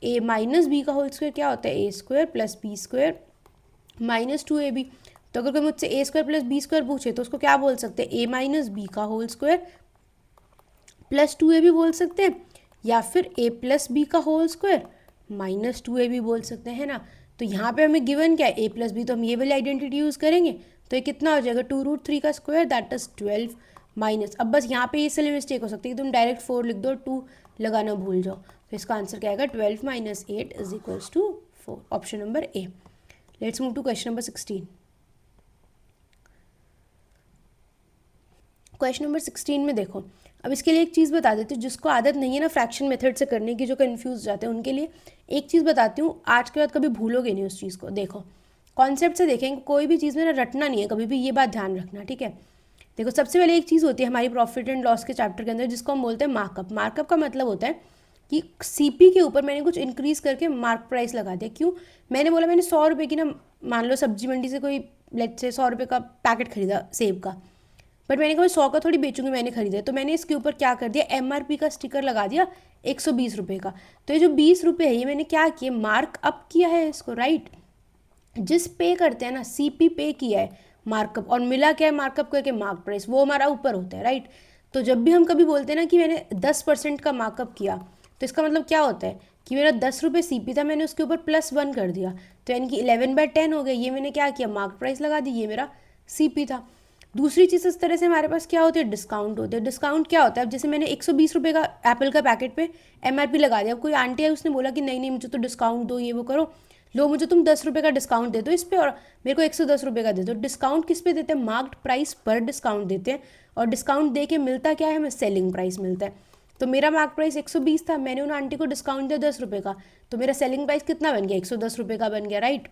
A: a - b का होल स्क्वायर क्या होता है, a² + b² - 2ab। तो अगर कोई मुझसे a² + b² पूछे तो उसको क्या बोल सकते हैं, a - b का होल स्क्वायर + 2ab बोल सकते हैं, या फिर a + b का होल स्क्वायर - 2ab बोल सकते हैं ना। तो यहाँ पे हमें गिवन क्या है a + b, तो हम ये वाली आइडेंटिटी यूज़ करेंगे, तो ये कितना हो जाएगा 2√3 का स्क्वायर दैट इज 12 माइनस। अब बस यहाँ पे ये सिली मिस्टेक हो सकती है कि तुम डायरेक्ट 4 लिख दो, 2 लगाना भूल जाओ, तो इसका आंसर क्या आएगा 12 - 8 = 4, option number A. Let's move to question number 16। Question number 16 में देखो, अब इसके लिए एक चीज़ बता देती हूँ, जिसको आदत नहीं है ना फ्रैक्शन मेथड से करने की, जो कन्फ्यूज जाते हैं उनके लिए एक चीज़ बताती हूँ, आज के बाद कभी भूलोगे नहीं उस चीज़ को। देखो कॉन्सेप्ट से देखेंगे, कोई भी चीज़ में ना रटना नहीं है कभी भी, ये बात ध्यान रखना, ठीक है। देखो सबसे पहले एक चीज़ होती है हमारी प्रॉफिट एंड लॉस के चैप्टर के अंदर, जिसको हम बोलते हैं मार्कअप। मार्कअप का मतलब होता है कि सीपी के ऊपर मैंने कुछ इंक्रीज करके मार्क प्राइस लगा दिया। क्यों, मैंने बोला मैंने 100 रुपये की ना, मान लो सब्जी मंडी से कोई लेट्स से 100 रुपये का पैकेट खरीदा सेब का, बट मैंने कहा 100 का थोड़ी बेचूंगी, मैंने खरीदा, तो मैंने इसके ऊपर क्या कर दिया, MRP का स्टिकर लगा दिया 120 रुपये का। तो ये जो 20 रुपये है ये मैंने क्या किया, मार्क अप किया है इसको, राइट। जिस पे करते हैं ना, CP पे किया है मार्कअप, और मिला क्या है मार्कअप करके मार्क प्राइस, वो हमारा ऊपर होता है, राइट। तो जब भी हम कभी बोलते हैं ना कि मैंने 10% का मार्कअप किया, तो इसका मतलब क्या होता है कि मेरा 10 रुपये CP था, मैंने उसके ऊपर +1 कर दिया, तो यानी कि 11/10 हो गया। ये मैंने क्या किया, मार्क प्राइस लगा दी, ये मेरा CP था। दूसरी चीज़ इस तरह से हमारे पास क्या होती है, डिस्काउंट होते हैं। डिस्काउंट क्या होता है, अब जैसे मैंने 120 रुपये का एप्पल का पैकेट पे MRP लगा दिया, अब कोई आंटी है उसने बोला कि नहीं नहीं मुझे तो डिस्काउंट दो, ये वो करो, लो मुझे तुम 10 रुपये का डिस्काउंट दे दो इस पर, और मेरे को 110 रुपये का दे दो। डिस्काउंट किस पे देते हैं, मार्क्ड प्राइस पर डिस्काउंट देते हैं, और डिस्काउंट दे के मिलता क्या है, हमें सेलिंग प्राइस मिलता है। तो मेरा मार्क प्राइस 120 था, मैंने उन आंटी को डिस्काउंट दिया 10 रुपये का, तो मेरा सेलिंग प्राइस कितना बन गया, 110 रुपये का बन गया, राइट।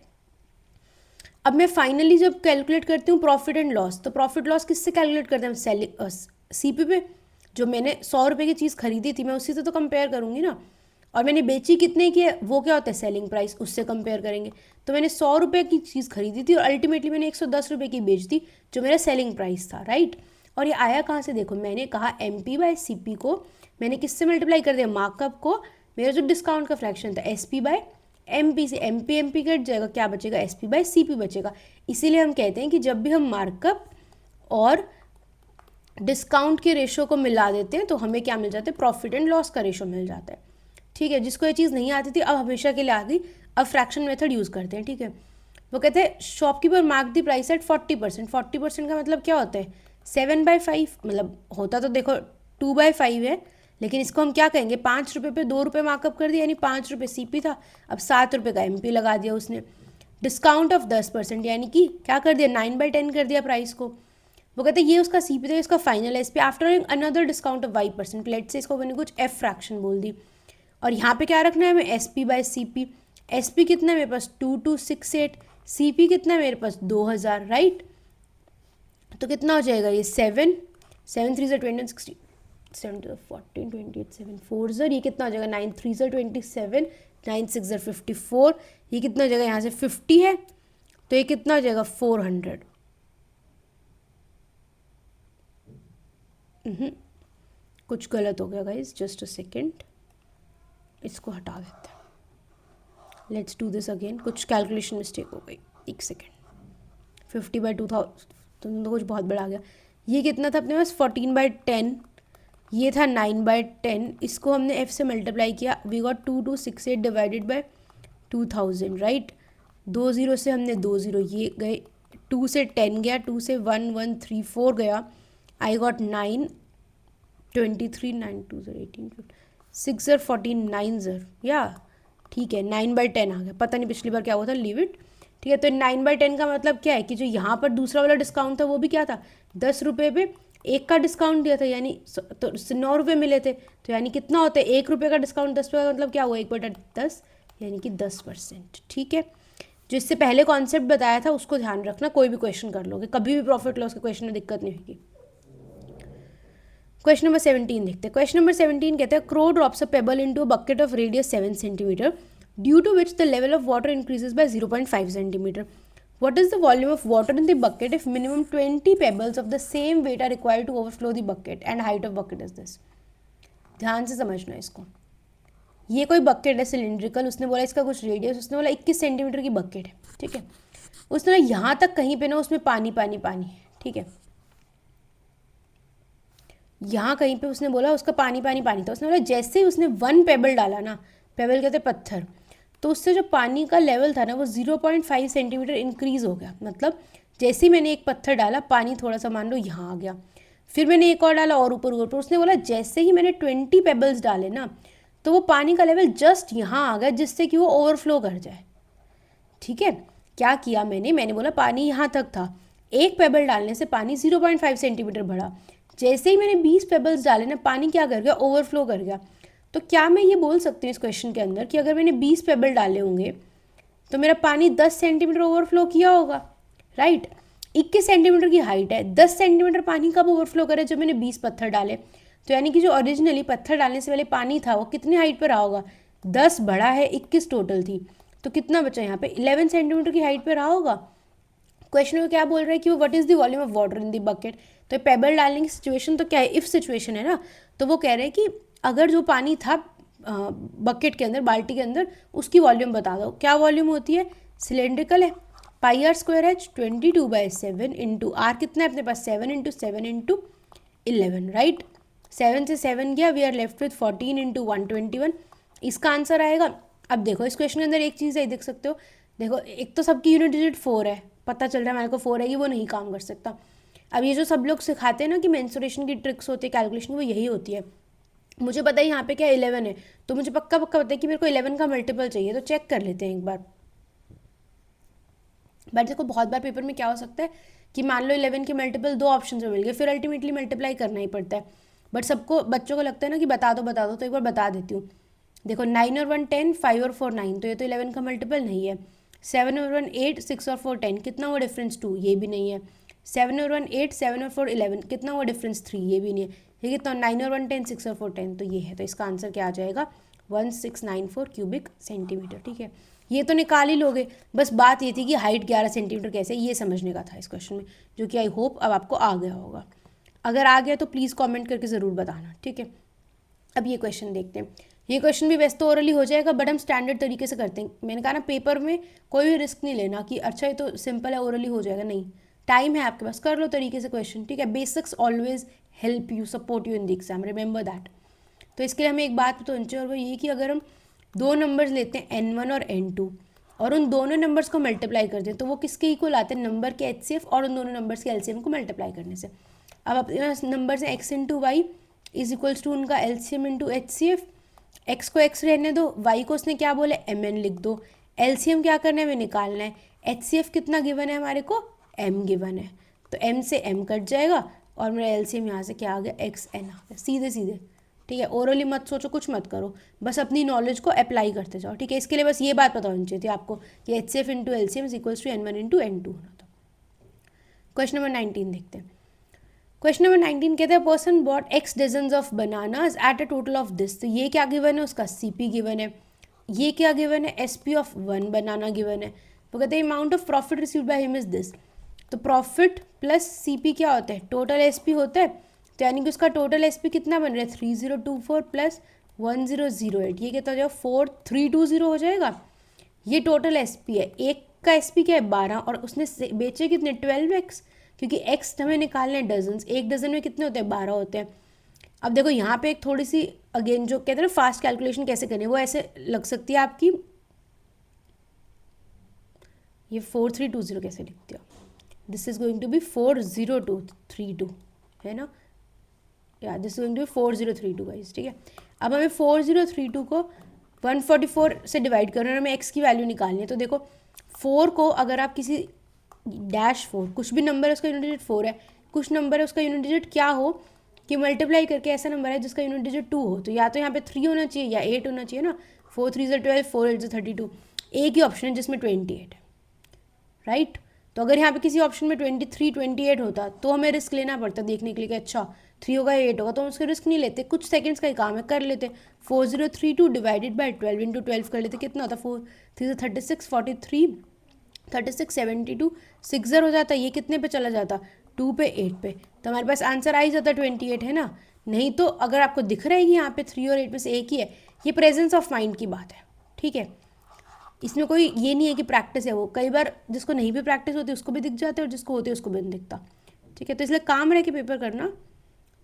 A: अब मैं फाइनली जब कैलकुलेट करती हूँ प्रॉफिट एंड लॉस, तो प्रॉफिट लॉस किससे कैलकुलेट करते हैं, सेलिंग CP पे। जो मैंने 100 रुपये की चीज़ खरीदी थी मैं उसी से तो कंपेयर करूँगी ना, और मैंने बेची कितने की है, वो क्या होता है सेलिंग प्राइस, उससे कंपेयर करेंगे। तो मैंने 100 रुपये की चीज़ खरीदी थी और अल्टीमेटली मैंने 110 रुपये की बेच दी, जो मेरा सेलिंग प्राइस था, राइट। और ये आया कहाँ से, देखो मैंने कहा MP/CP को मैंने किससे मल्टीप्लाई कर दिया, मार्कअप को, मेरा जो डिस्काउंट का फ्रैक्शन था SP/MP से, MP कट जाएगा, क्या बचेगा, SP/CP बचेगा। इसीलिए हम कहते हैं कि जब भी हम मार्कअप और डिस्काउंट के रेशो को मिला देते हैं तो हमें क्या मिल जाता है, प्रॉफिट एंड लॉस का रेशो मिल जाता है, ठीक है। जिसको ये चीज़ नहीं आती थी अब हमेशा के लिए आ गई, अब फ्रैक्शन मेथड यूज़ करते हैं, ठीक है। वो कहते हैं shopkeeper mark the price at 40%। 40% का मतलब क्या होता है, 7/5, मतलब होता तो देखो 2/5 है, लेकिन इसको हम क्या कहेंगे, 5 रुपये पे 2 रुपये मार्कअप कर दिया, यानी 5 रुपये CP था, अब 7 रुपये का MP लगा दिया उसने। डिस्काउंट ऑफ 10%, यानी कि क्या कर दिया, 9/10 कर दिया प्राइस को। वो कहते हैं ये उसका सी पी था, इसका फाइनल है, इस पर after another discount of 5%, let से इसको मैंने कुछ एफ फ्रैक्शन बोल दी। और यहाँ पे क्या रखना है हमें, S P by C P. S P कितना है मेरे पास 2268, सी पी कितना है मेरे पास 2000, राइट। तो कितना हो जाएगा ये 7 7 3 20 60 7 14 28 7 4 सर, ये कितना हो जाएगा 9 3 27 9 6 54, ये कितना हो जाएगा यहाँ से 50 है, तो ये कितना हो जाएगा 400। कुछ गलत हो गया गाइज, जस्ट अ सेकेंड, इसको हटा देते हैं। लेट्स डू दिस अगेन, कुछ कैलकुलेशन मिस्टेक हो गई, एक सेकेंड। 50/2000 तो कुछ बहुत बड़ा आ गया। ये कितना था अपने पास 14/10, ये था 9/10, इसको हमने f से मल्टीप्लाई किया, we got 2268 divided by 2000, right. 2 0 से हमने 2 0, ये गए 2 से 10 गया, 2 से 1 1 3 4 गया, आई गॉट 9 23 9 2 0 18 6 0 14 9 0, या ठीक है 9/10 आ गया, पता नहीं पिछली बार क्या हुआ था, लीव इट। ठीक है, तो 9/10 का मतलब क्या है कि जो यहाँ पर दूसरा वाला डिस्काउंट था वो भी क्या था, 10 रुपये पे एक का डिस्काउंट दिया था, यानी तो 9 रुपये मिले थे, तो यानी कितना होता है 1 रुपये का डिस्काउंट 10 रुपये का मतलब क्या हुआ 1/10, यानी कि 10%। ठीक है, जो इससे पहले कॉन्सेप्ट बताया था उसको ध्यान रखना, कोई भी क्वेश्चन कर लोगे, कभी भी प्रॉफिट लॉस के क्वेश्चन में दिक्कत नहीं होगी। क्वेश्चन नंबर 17 देखते हैं। क्वेश्चन नंबर 17 कहते हैं crow drops a pebble into a bucket of radius 7 centimetre due to which the level of water increases by 0.5 centimetre. What is the volume of water in the bucket if minimum 20 pebbles of the same weight are required to overflow the bucket and height of bucket is this? ध्यान से समझना इसको। ये कोई bucket है cylindrical, उसने बोला इसका कुछ रेडियस, उसने बोला 21 सेंटीमीटर की बकेट है, ठीक है। उसने बोला यहाँ तक कहीं पे ना उसमें पानी पानी पानी है, ठीक है। यहाँ कहीं पे उसने बोला उसका पानी पानी पानी था, उसने बोला जैसे ही उसने 1 पेबल डाला ना, पेबल कहते पत्थर, तो उससे जो पानी का लेवल था ना वो 0.5 सेंटीमीटर इंक्रीज़ हो गया। मतलब जैसे ही मैंने एक पत्थर डाला, पानी थोड़ा सा मान लो यहाँ आ गया, फिर मैंने एक और डाला और ऊपर ऊपर, उसने बोला जैसे ही मैंने 20 पेबल्स डाले ना, तो वो पानी का लेवल जस्ट यहाँ आ गया जिससे कि वो ओवरफ्लो कर जाए। ठीक है, क्या किया मैंने बोला पानी यहाँ तक था, एक पेबल डालने से पानी 0.5 सेंटीमीटर बढ़ा, जैसे ही मैंने 20 पेबल्स डाले ना, पानी क्या कर गया, ओवरफ्लो कर गया। तो क्या मैं ये बोल सकती हूँ इस क्वेश्चन के अंदर कि अगर मैंने 20 पेबल डाले होंगे तो मेरा पानी 10 सेंटीमीटर ओवरफ्लो किया होगा, राइट। 21 सेंटीमीटर की हाइट है, 10 सेंटीमीटर पानी कब ओवरफ्लो करे, जब मैंने 20 पत्थर डाले। तो यानी कि जो ओरिजिनली पत्थर डालने से पहले पानी था वो कितनी हाइट पर रहा होगा, 10 बढ़ा है 21 टोटल थी, तो कितना बचा यहाँ पे 11 सेंटीमीटर की हाइट पर रहा होगा। क्वेश्चन में क्या बोल रहा है कि वो what is the volume of water in the bucket. तो पेबल डालने की सिचुएशन तो क्या है, इफ सिचुएशन है ना, तो वो कह रहे हैं कि अगर जो पानी था बकेट के अंदर, बाल्टी के अंदर, उसकी वॉल्यूम बता दो। क्या वॉल्यूम होती है, सिलेंड्रिकल है, pi r square h 22/7 into r कितना है अपने पास 7 इंटू 7 इंटू 11, राइट। 7 से 7 गया, we are left with 14 into 121, इसका आंसर आएगा। अब देखो इस क्वेश्चन के अंदर एक चीज़ है, देख सकते हो, देखो एक तो सबकी यूनिट डिजिट 4 है, पता चल रहा है हमारे को 4 है कि वो नहीं काम कर सकता। अब ये जो सब लोग सिखाते हैं ना कि मेंसुरेशन की ट्रिक्स होती है कैलकुलेशन, वो यही होती है। मुझे पता है यहाँ पे क्या 11 है, तो मुझे पक्का पक्का पता है कि मेरे को 11 का मल्टीपल चाहिए, तो चेक कर लेते हैं एक बार। बट देखो बहुत बार पेपर में क्या हो सकता है कि मान लो 11 के मल्टीपल 2 ऑप्शन में मिल गए, फिर अल्टीमेटली मल्टीप्लाई करना ही पड़ता है। बट सबको बच्चों को लगता है ना कि बता दो, तो एक बार बता देती हूँ। देखो 9 और 1 10, 5 और 4 9, तो ये तो 11 का मल्टीपल नहीं है। 7 और 1 8, 6 और 4 10, कितना हुआ डिफरेंस 2, ये भी नहीं है। 7 और 1 8, 7 और 4 11, कितना हुआ डिफरेंस 3, ये भी नहीं है। ये कितना 9 और 1 10, 6 और 4 10, तो ये है। तो इसका आंसर क्या आ जाएगा 1694 क्यूबिक सेंटीमीटर। ठीक है, ये तो निकाल ही लोगे, बस बात ये थी कि हाइट 11 सेंटीमीटर कैसे, ये समझने का था इस क्वेश्चन में, जो कि आई होप अब आपको आ गया होगा। अगर आ गया तो प्लीज़ कमेंट करके ज़रूर बताना, ठीक है। अब ये क्वेश्चन देखते हैं। ये क्वेश्चन भी वैसे तो ओरली हो जाएगा, बट हम स्टैंडर्ड तरीके से करते हैं। मैंने कहा ना पेपर में कोई भी रिस्क नहीं लेना कि अच्छा ये तो सिंपल है ओरली हो जाएगा, नहीं, टाइम है आपके पास, कर लो तरीके से क्वेश्चन, ठीक है। Basics always help you, support you in the exam, remember that. तो इसके लिए हमें एक बात तो चाहिए, और वो ये कि अगर हम 2 नंबर्स लेते हैं n1 और n2 और उन दोनों नंबर्स को मल्टीप्लाई करते हैं, तो वो किसके इक्वल आते हैं, नंबर के HCF और उन दोनों नंबर्स के LCM को मल्टीप्लाई करने से। अब अपने पास नंबर्स हैं x into Y is equals to उनका LCM इंटू HCF। x को x रहने दो, y को उसने क्या बोले mn लिख दो, LCM क्या करना है हमें निकालना है, HCF कितना गिवन है हमारे को m गिवन है। तो m से m कट जाएगा और मेरा एलसीएम यहाँ से क्या आ गया xn आ गया, सीधे सीधे। ठीक है, ओरली मत सोचो, कुछ मत करो, बस अपनी नॉलेज को अप्लाई करते जाओ। ठीक है, इसके लिए बस ये बात पता होनी चाहिए थी आपको कि H C F into L C M is equals to n1 into n2 होना था। क्वेश्चन नंबर 19 देखते हैं। क्वेश्चन नंबर 19 कहते हैं person bought X dozens of bananas at a total of this. तो ये क्या गिवन है, उसका सीपी गिवन है, ये क्या गिवन है, एसपी ऑफ 1 बनाना गिवन है। तो कहते हैं amount of profit received by him is this. तो प्रॉफिट प्लस सीपी क्या होता है, टोटल एसपी होता है। तो यानी कि उसका टोटल एसपी कितना बन रहा है 3024 प्लस 1008, ये कितना हो जाएगा 4320 हो जाएगा। ये टोटल एसपी है, एक का एसपी क्या है 12 और उसने बेचे कितने 12x, क्योंकि एक्स हमें निकालने हैं डजन्स, एक डजन में कितने होते हैं 12 होते हैं। अब देखो यहाँ पे एक थोड़ी सी अगेन जो कहते हैं ना फास्ट कैलकुलेशन कैसे करनी है, वो ऐसे लग सकती है आपकी, ये 4320 कैसे लिखते हो, this is going to be 40232 है ना, या this is going to be 4032 guys. ठीक है, अब हमें 4032 को 144 से डिवाइड करना है, हमें एक्स की वैल्यू निकालनी है। तो देखो 4 को अगर आप किसी डैश 4, कुछ भी नंबर है उसका यूनिट डिजिट 4 है, कुछ नंबर है उसका यूनिट डिजिट क्या हो कि मल्टीप्लाई करके ऐसा नंबर है जिसका यूनिट डिजिट 2 हो, तो या तो यहाँ पे 3 होना चाहिए या 8 होना चाहिए ना। 4 3 12, 4 8 32, एक ही ऑप्शन है जिसमें 28 है, राइट। तो अगर यहाँ पे किसी ऑप्शन में 23 28 होता तो हमें रिस्क लेना पड़ता देखने के लिए कि अच्छा 3 होगा 8 होगा, तो हम उसका रिस्क नहीं लेते, कुछ सेकंड्स का ही काम है, कर लेते। 4032 डिवाइडेड बाई 12 इंटू 12 कर लेते, कितना होता 4 3 36 43 36 72 6 हो जाता, ये कितने पे चला जाता 2 पे 8 पे, तो हमारे पास आंसर आ ही जाता 28 है ना। नहीं तो अगर आपको दिख रहा है कि यहाँ पे 3 और 8 में से एक ही है, ये प्रेजेंस ऑफ माइंड की बात है। ठीक है, इसमें कोई ये नहीं है कि प्रैक्टिस है, वो कई बार जिसको नहीं भी प्रैक्टिस होती उसको भी दिख जाता है और जिसको होती है उसको भी नहीं दिखता। ठीक है, तो इसलिए काम रह के पेपर करना,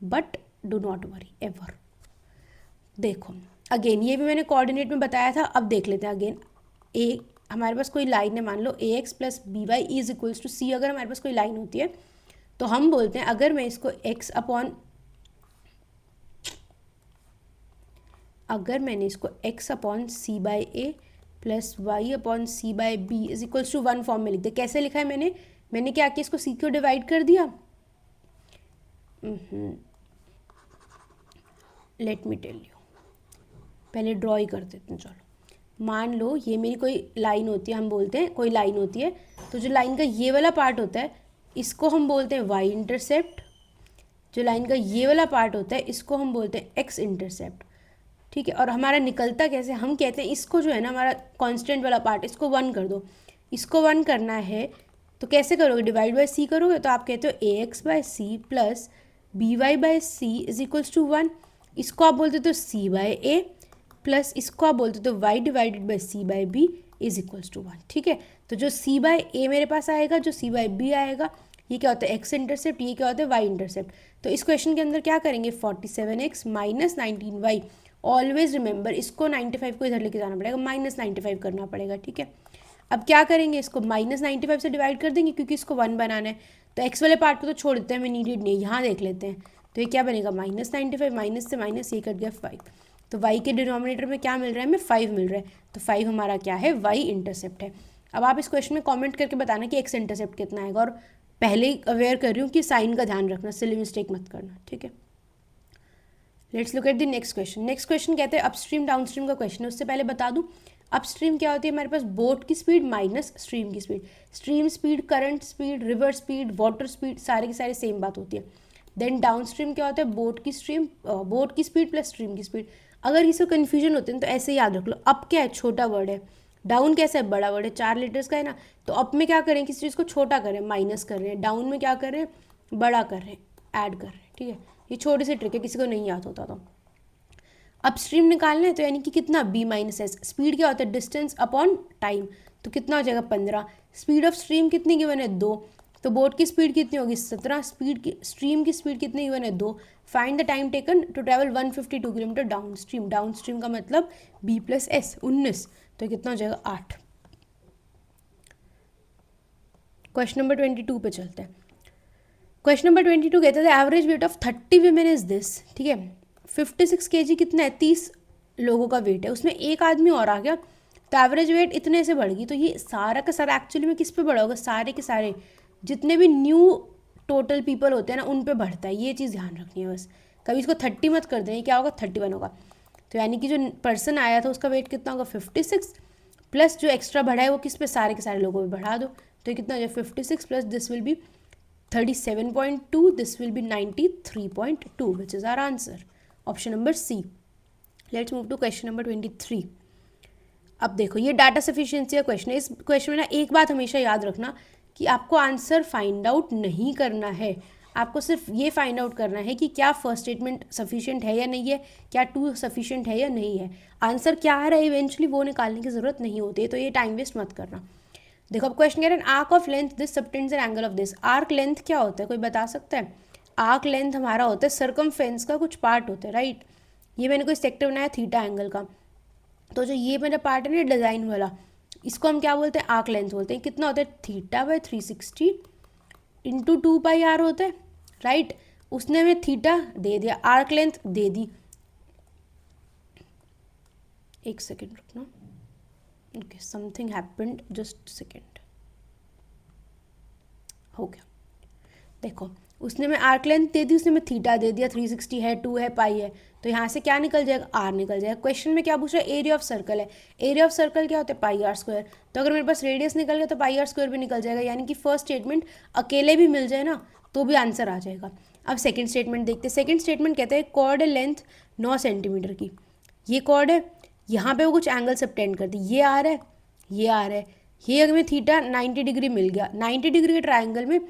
A: but do not worry ever. देखो अगेन ये भी मैंने कोऑर्डिनेट में बताया था, अब देख लेते हैं अगेन। ए हमारे पास कोई लाइन है, मान लो a x plus b y is equals to c, अगर हमारे पास कोई लाइन होती है तो हम बोलते हैं अगर मैं इसको x अपॉन, अगर मैंने इसको x upon C by A plus Y upon C by B is equals to 1 form में लिख दिया। कैसे लिखा है मैंने क्या किया, इसको सी को डिवाइड कर दिया। लेट मी टेल यू, पहले ड्रॉ ही कर देते हैं। चलो मान लो ये मेरी कोई लाइन होती है, हम बोलते हैं कोई लाइन होती है, तो जो लाइन का ये वाला पार्ट होता है इसको हम बोलते हैं वाई इंटरसेप्ट, जो लाइन का ये वाला पार्ट होता है इसको हम बोलते हैं एक्स इंटरसेप्ट। ठीक है, और हमारा निकलता कैसे, हम कहते हैं इसको जो है ना हमारा कांस्टेंट वाला पार्ट, इसको 1 कर दो, इसको 1 करना है तो कैसे करोगे, डिवाइड बाय सी करोगे, तो आप कहते हो a x by c plus b y by c is equals to 1, इसको आप बोलते तो सी बाय ए प्लस इसको आप बोलते तो Y divided by C by B is equals to 1। ठीक है, तो जो सी बाय ए मेरे पास आएगा, जो सी बाय बी आएगा, ये क्या होता है एक्स इंटरसेप्ट, ये क्या होता है वाई इंटरसेप्ट। तो इस क्वेश्चन के अंदर क्या करेंगे 47x minus 19y, always remember इसको 95 को इधर लेके जाना पड़ेगा, माइनस 95 करना पड़ेगा। ठीक है, अब क्या करेंगे, इसको माइनस 95 से डिवाइड कर देंगे क्योंकि इसको 1 बनाना है, तो एक्स वाले पार्ट को तो छोड़ देते हैं, हमें नीडेड नहीं, यहाँ देख लेते हैं। तो ये क्या बनेगा माइनस 95, माइनस से माइनस ये कट गया 5, तो y के डिनोमिनेटर में क्या मिल रहा है हमें 5 मिल रहा है, तो 5 हमारा क्या है y इंटरसेप्ट है। अब आप इस क्वेश्चन में कमेंट करके बताना कि x इंटरसेप्ट कितना आएगा, और पहले ही अवेयर कर रही हूँ कि साइन का ध्यान रखना, सिली मिस्टेक मत करना। ठीक है, let's look at the next question. Next question कहते हैं अपस्ट्रीम डाउनस्ट्रीम का क्वेश्चन है। उससे पहले बता दूं अपस्ट्रीम क्या होती है, हमारे पास बोट की स्पीड माइनस स्ट्रीम की speed, stream speed, current speed, river speed, water speed, सारे की सारे सेम बात होती है। देन डाउनस्ट्रीम क्या होता है, बोट की स्पीड प्लस स्ट्रीम की स्पीड। अगर किसी को कन्फ्यूजन होते हैं तो ऐसे याद रख लो, अप क्या है छोटा वर्ड है, डाउन कैसा है बड़ा वर्ड है, 4 लीटर्स का है ना, तो अप में क्या करें किसी चीज़ को छोटा करें माइनस कर रहे हैं, डाउन में क्या कर रहे हैं बड़ा कर रहे हैं, ऐड कर रहे हैं। ठीक है, ये छोटी सी ट्रिक है, किसी को नहीं याद होता तो। अपस्ट्रीम निकालना है तो यानी कि कितना b माइनस एस, स्पीड क्या होता है डिस्टेंस अपॉन टाइम, तो कितना हो जाएगा 15। स्पीड ऑफ स्ट्रीम कितनी गिवन है 2, तो बोट की स्पीड कितनी होगी 17, स्पीड की स्ट्रीम की स्पीड कितनी गिवन है 2। Find the time taken to travel 152 kilometre downstream, downstream का मतलब b प्लस एस 19, तो कितना हो जाएगा 8। क्वेश्चन नंबर 22 पे चलते हैं। क्वेश्चन नंबर 22 कहते थे average weight of 30 women is this. ठीक है, 56 kg कितना है, 30 लोगों का वेट है, उसमें एक आदमी और आ गया तो एवरेज वेट इतने से बढ़ गई। तो ये सारा का सारा एक्चुअली में किस पे बढ़ा होगा, सारे के सारे जितने भी न्यू टोटल पीपल होते हैं ना उन पे बढ़ता है, ये चीज़ ध्यान रखनी है बस। कभी इसको 30 मत कर दें, क्या होगा 31 होगा। तो यानी कि जो पर्सन आया था उसका वेट कितना होगा 56, प्लस जो एक्स्ट्रा बढ़ा है वो किस पे, सारे के सारे लोगों पे बढ़ा दो। तो ये कितना हो जाए 56 plus this will be 37.2, this will be 93.2 which is our answer, option number C. Let's move to question number 23। अब देखो ये डाटा सफिशिएंसी का क्वेश्चन है। इस क्वेश्चन में ना एक बात हमेशा याद रखना कि आपको आंसर फाइंड आउट नहीं करना है, आपको सिर्फ ये फाइंड आउट करना है कि क्या फर्स्ट स्टेटमेंट सफिशिएंट है या नहीं है, क्या टू सफिशिएंट है या नहीं है। आंसर क्या आ रहा है इवेंचुअली वो निकालने की जरूरत नहीं होती है, तो ये टाइम वेस्ट मत करना। देखो अब क्वेश्चन कह रहे हैं arc of length this subtends an angle of this. Arc length क्या होता है, कोई बता सकता है? आर्क लेंथ हमारा होता है सर्कमफेरेंस का कुछ पार्ट होता है, राइट। ये मैंने कोई सेक्टर बनाया थीटा एंगल का, तो जो ये मेरा पार्ट है ना डिज़ाइन वाला, इसको हम क्या बोलते हैं, आर्क लेंथ बोलते हैं। कितना होता है थीटा बाय 360 इंटू 2πr होता है, राइट। उसने हमें थीटा दे दिया, आर्क लेंथ दे दी। एक सेकेंड रुकना, okay something happened, just second, हो गया। देखो उसने मैं आर्क लेंथ दे दी, उसने मैं थीटा दे दिया, 360 है, 2 है, पाई है, तो यहाँ से क्या निकल जाएगा, आर निकल जाएगा। क्वेश्चन में क्या पूछ रहा है, एरिया ऑफ सर्कल है। एरिया ऑफ सर्कल क्या होता है, पाई आर स्क्वायर। तो अगर मेरे पास रेडियस निकल गया तो पाई आर स्क्वायर भी निकल जाएगा, यानी कि फर्स्ट स्टेटमेंट अकेले भी मिल जाए ना तो भी आंसर आ जाएगा। अब सेकेंड स्टेटमेंट देखते हैं। सेकेंड स्टेटमेंट कहते हैं कॉर्ड है लेंथ 9 सेंटीमीटर की, ये कॉर्ड है, यहाँ पे वो कुछ एंगल सबटेंड करती, ये आ रहा है, ये आ रहा है, ये अगर थीटा 90 डिग्री मिल गया, 90 डिग्री के ट्राइंगल में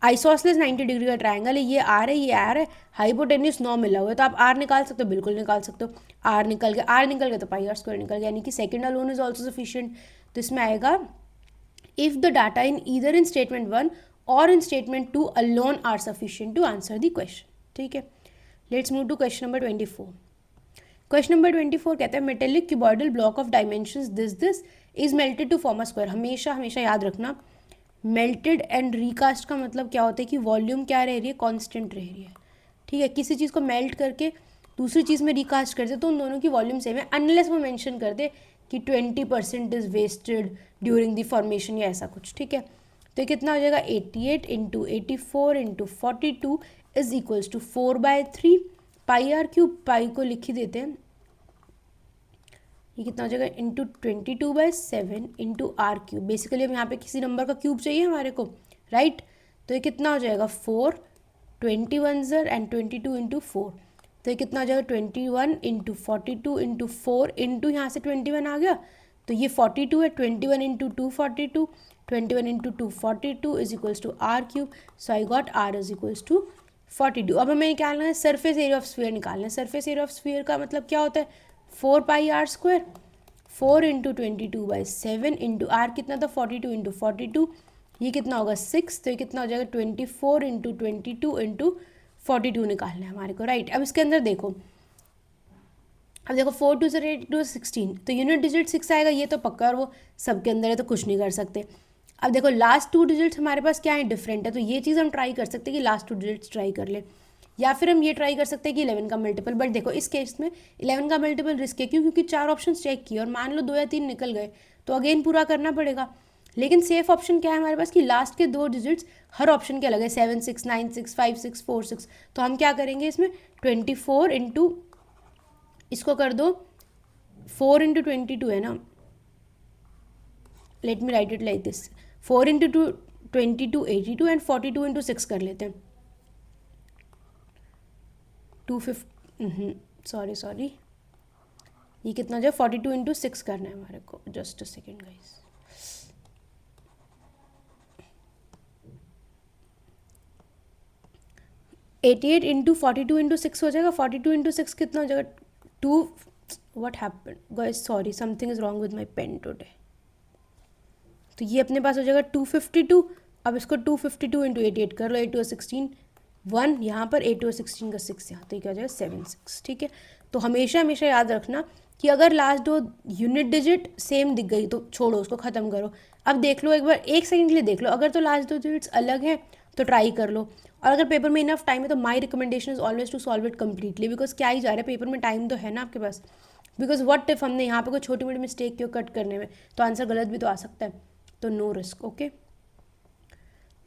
A: आइसोसलेस 90 डिग्री का ट्रायंगल है, ये आर है, ये आर है, हाइपोटेन्यूस 9 मिला हुआ है, तो आप आर निकाल सकते हो, बिल्कुल निकाल सकते हो। आर निकल गया तो पाई आर स्क्वायर निकल गया, यानी कि second alone is also sufficient. तो इसमें आएगा if the data in either in statement 1 और in statement 2 alone are sufficient to answer the question, ठीक है। Let's move to question number 24। Question number 24 कहता है metallic cuboidal block of dimensions this is melted to form a square. हमेशा हमेशा याद रखना melted and recast का मतलब क्या होता है कि वॉल्यूम क्या रह रही है, कांस्टेंट रह रही है, ठीक है। किसी चीज़ को मेल्ट करके दूसरी चीज़ में रिकास्ट करते तो उन दोनों की वॉल्यूम सेम है, अनलेस वो मेंशन कर दे कि 20% is wasted during the formation या ऐसा कुछ, ठीक है। तो ये कितना हो जाएगा 88 into 84 into 42 is equals to 4/3 pi r cube. Pi को लिख ही देते हैं, ये कितना हो जाएगा into 22/7 into r cube. Basically हम यहाँ पे किसी नंबर का क्यूब चाहिए हमारे को, राइट। तो ये कितना हो जाएगा 4, 21 एंड 22 इंटू 4, तो ये कितना हो जाएगा 21 इंटू 42 इंटू 4 इंटू यहाँ से 21 आ गया, तो ये 42 है, 21 into 242, 21 into 242 is equals to R cube. So I got R is equals to 42। अब हमें निकालना है सरफेस एरिया ऑफ स्फीयर निकालना है। सरफेस एरिया ऑफ स्फीयर का मतलब क्या होता है 4 pi r square, 4 into 22/7 into r कितना था 42 इंटू 42, ये कितना होगा 6, तो ये कितना हो जाएगा 24 इंटू 22 इंटू 42 निकालना है हमारे को, राइट। अब इसके अंदर देखो, अब देखो 4 2 8 2 16, तो यूनिट डिजिट 6 आएगा, ये तो पक्का, और वो सबके अंदर है तो कुछ नहीं कर सकते। अब देखो लास्ट 2 डिजिट्स हमारे पास क्या है, डिफरेंट है, तो ये चीज़ हम ट्राई कर सकते हैं कि लास्ट 2 डिजिट्स ट्राई कर ले, या फिर हम ये ट्राई कर सकते हैं कि 11 का मल्टीपल। बट देखो इस केस में 11 का मल्टीपल रिस्क है, क्यों, क्योंकि 4 ऑप्शन चेक किए और मान लो 2 या 3 निकल गए तो अगेन पूरा करना पड़ेगा। लेकिन सेफ ऑप्शन क्या है हमारे पास कि लास्ट के 2 डिजिट्स हर ऑप्शन के अलग है, 7 6 9 6 5 6 4 6। तो हम क्या करेंगे इसमें 24 इंटू, इसको कर दो 4 इंटू 22 है ना, let me right it like this, 4 into 22 82 and 42 into 6 कर लेते हैं 250, सॉरी ये कितना जो 42 इंटू 6 करना है हमारे को, just a second guys. Eighty 88 into 42 into 6 हो जाएगा, 42 इंटू 6 कितना हो जाएगा 2, what happened guys, sorry something is wrong with my pen today. तो ये अपने पास हो जाएगा 252। अब इसको 252 इंटू 88 कर लो, 8 2 16 1 यहाँ पर, 8 2 16 का 6 यहाँ, तो क्या हो जाएगा 7 6, ठीक है। तो हमेशा हमेशा याद रखना कि अगर लास्ट 2 यूनिट डिजिट सेम दिख गई तो छोड़ो, उसको ख़त्म करो। अब देख लो एक बार, 1 सेकंड के लिए देख लो, अगर तो लास्ट 2 डिजिट्स अलग हैं तो ट्राई कर लो, और अगर पेपर में इनफ टाइम है तो my recommendation is always to solve it completely, because क्या ही जा रहा है, पेपर में टाइम तो है ना आपके पास। बिकॉज व्हाट इफ हमने यहाँ पे कोई छोटी मोटी मिस्टेक क्यों कट करने में, तो आंसर गलत भी तो आ सकता है, तो no risk, okay.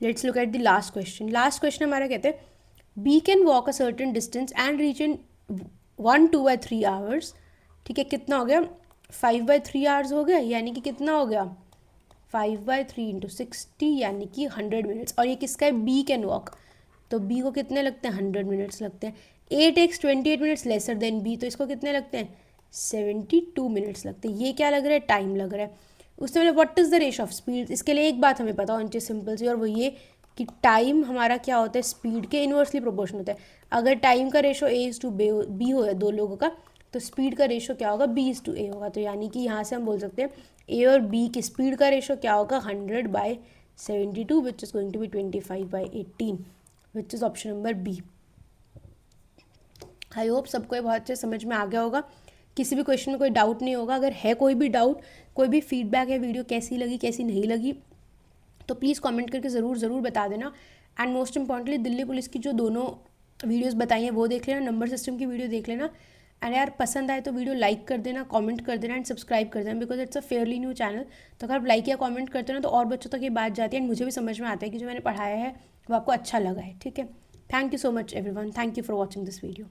A: Let's look at the last question. Last question हमारा कहते हैं B can walk a certain distance and reach in 1/2/3 hours. ठीक है, कितना हो गया? 5/3 आवर्स हो गया, यानी कि कितना हो गया? 5/3 इंटू 60 यानी कि 100 मिनट्स। और ये किसका है? बी कैन वॉक, तो बी को कितने लगते हैं? 100 मिनट्स लगते हैं। A takes 28 minutes lesser than B, तो इसको कितने लगते हैं? 72 मिनट्स लगते हैं। ये क्या लग रहा है? टाइम लग रहा है। उससे मैंने what is the ratio of speed, इसके लिए एक बात हमें पता होनी चाहिए सिंपल सी, और वो ये कि टाइम हमारा क्या होता है? स्पीड के इन्वर्सली प्रोपोर्शन होता है। अगर टाइम का रेशो A/B हो दो लोगों का, तो स्पीड का रेशो क्या होगा? B/A होगा। तो यानी कि यहाँ से हम बोल सकते हैं ए और बी की स्पीड का रेशो क्या होगा? 100/72 which is going to be 25/18 which is option number B. I hope सबको ये बहुत अच्छे समझ में आ गया होगा। किसी भी क्वेश्चन में कोई डाउट नहीं होगा। अगर है कोई भी डाउट, कोई भी फीडबैक है, वीडियो कैसी लगी कैसी नहीं लगी, तो प्लीज़ कमेंट करके ज़रूर बता देना। And most importantly Delhi police की जो दोनों वीडियोस बताई हैं वो देख लेना, नंबर सिस्टम की वीडियो देख लेना। एंड यार पसंद आए तो वीडियो लाइक कर देना, कमेंट कर देना एंड सब्सक्राइब कर देना, because it's a fairly new channel. तो अगर आप लाइक या कमेंट करते हो ना, तो और बच्चों तक ये बात जाती है एंड मुझे भी समझ में आता है कि जो मैंने पढ़ाया है वो आपको अच्छा लगा है। ठीक है, thank you so much everyone, thank you for watching this video.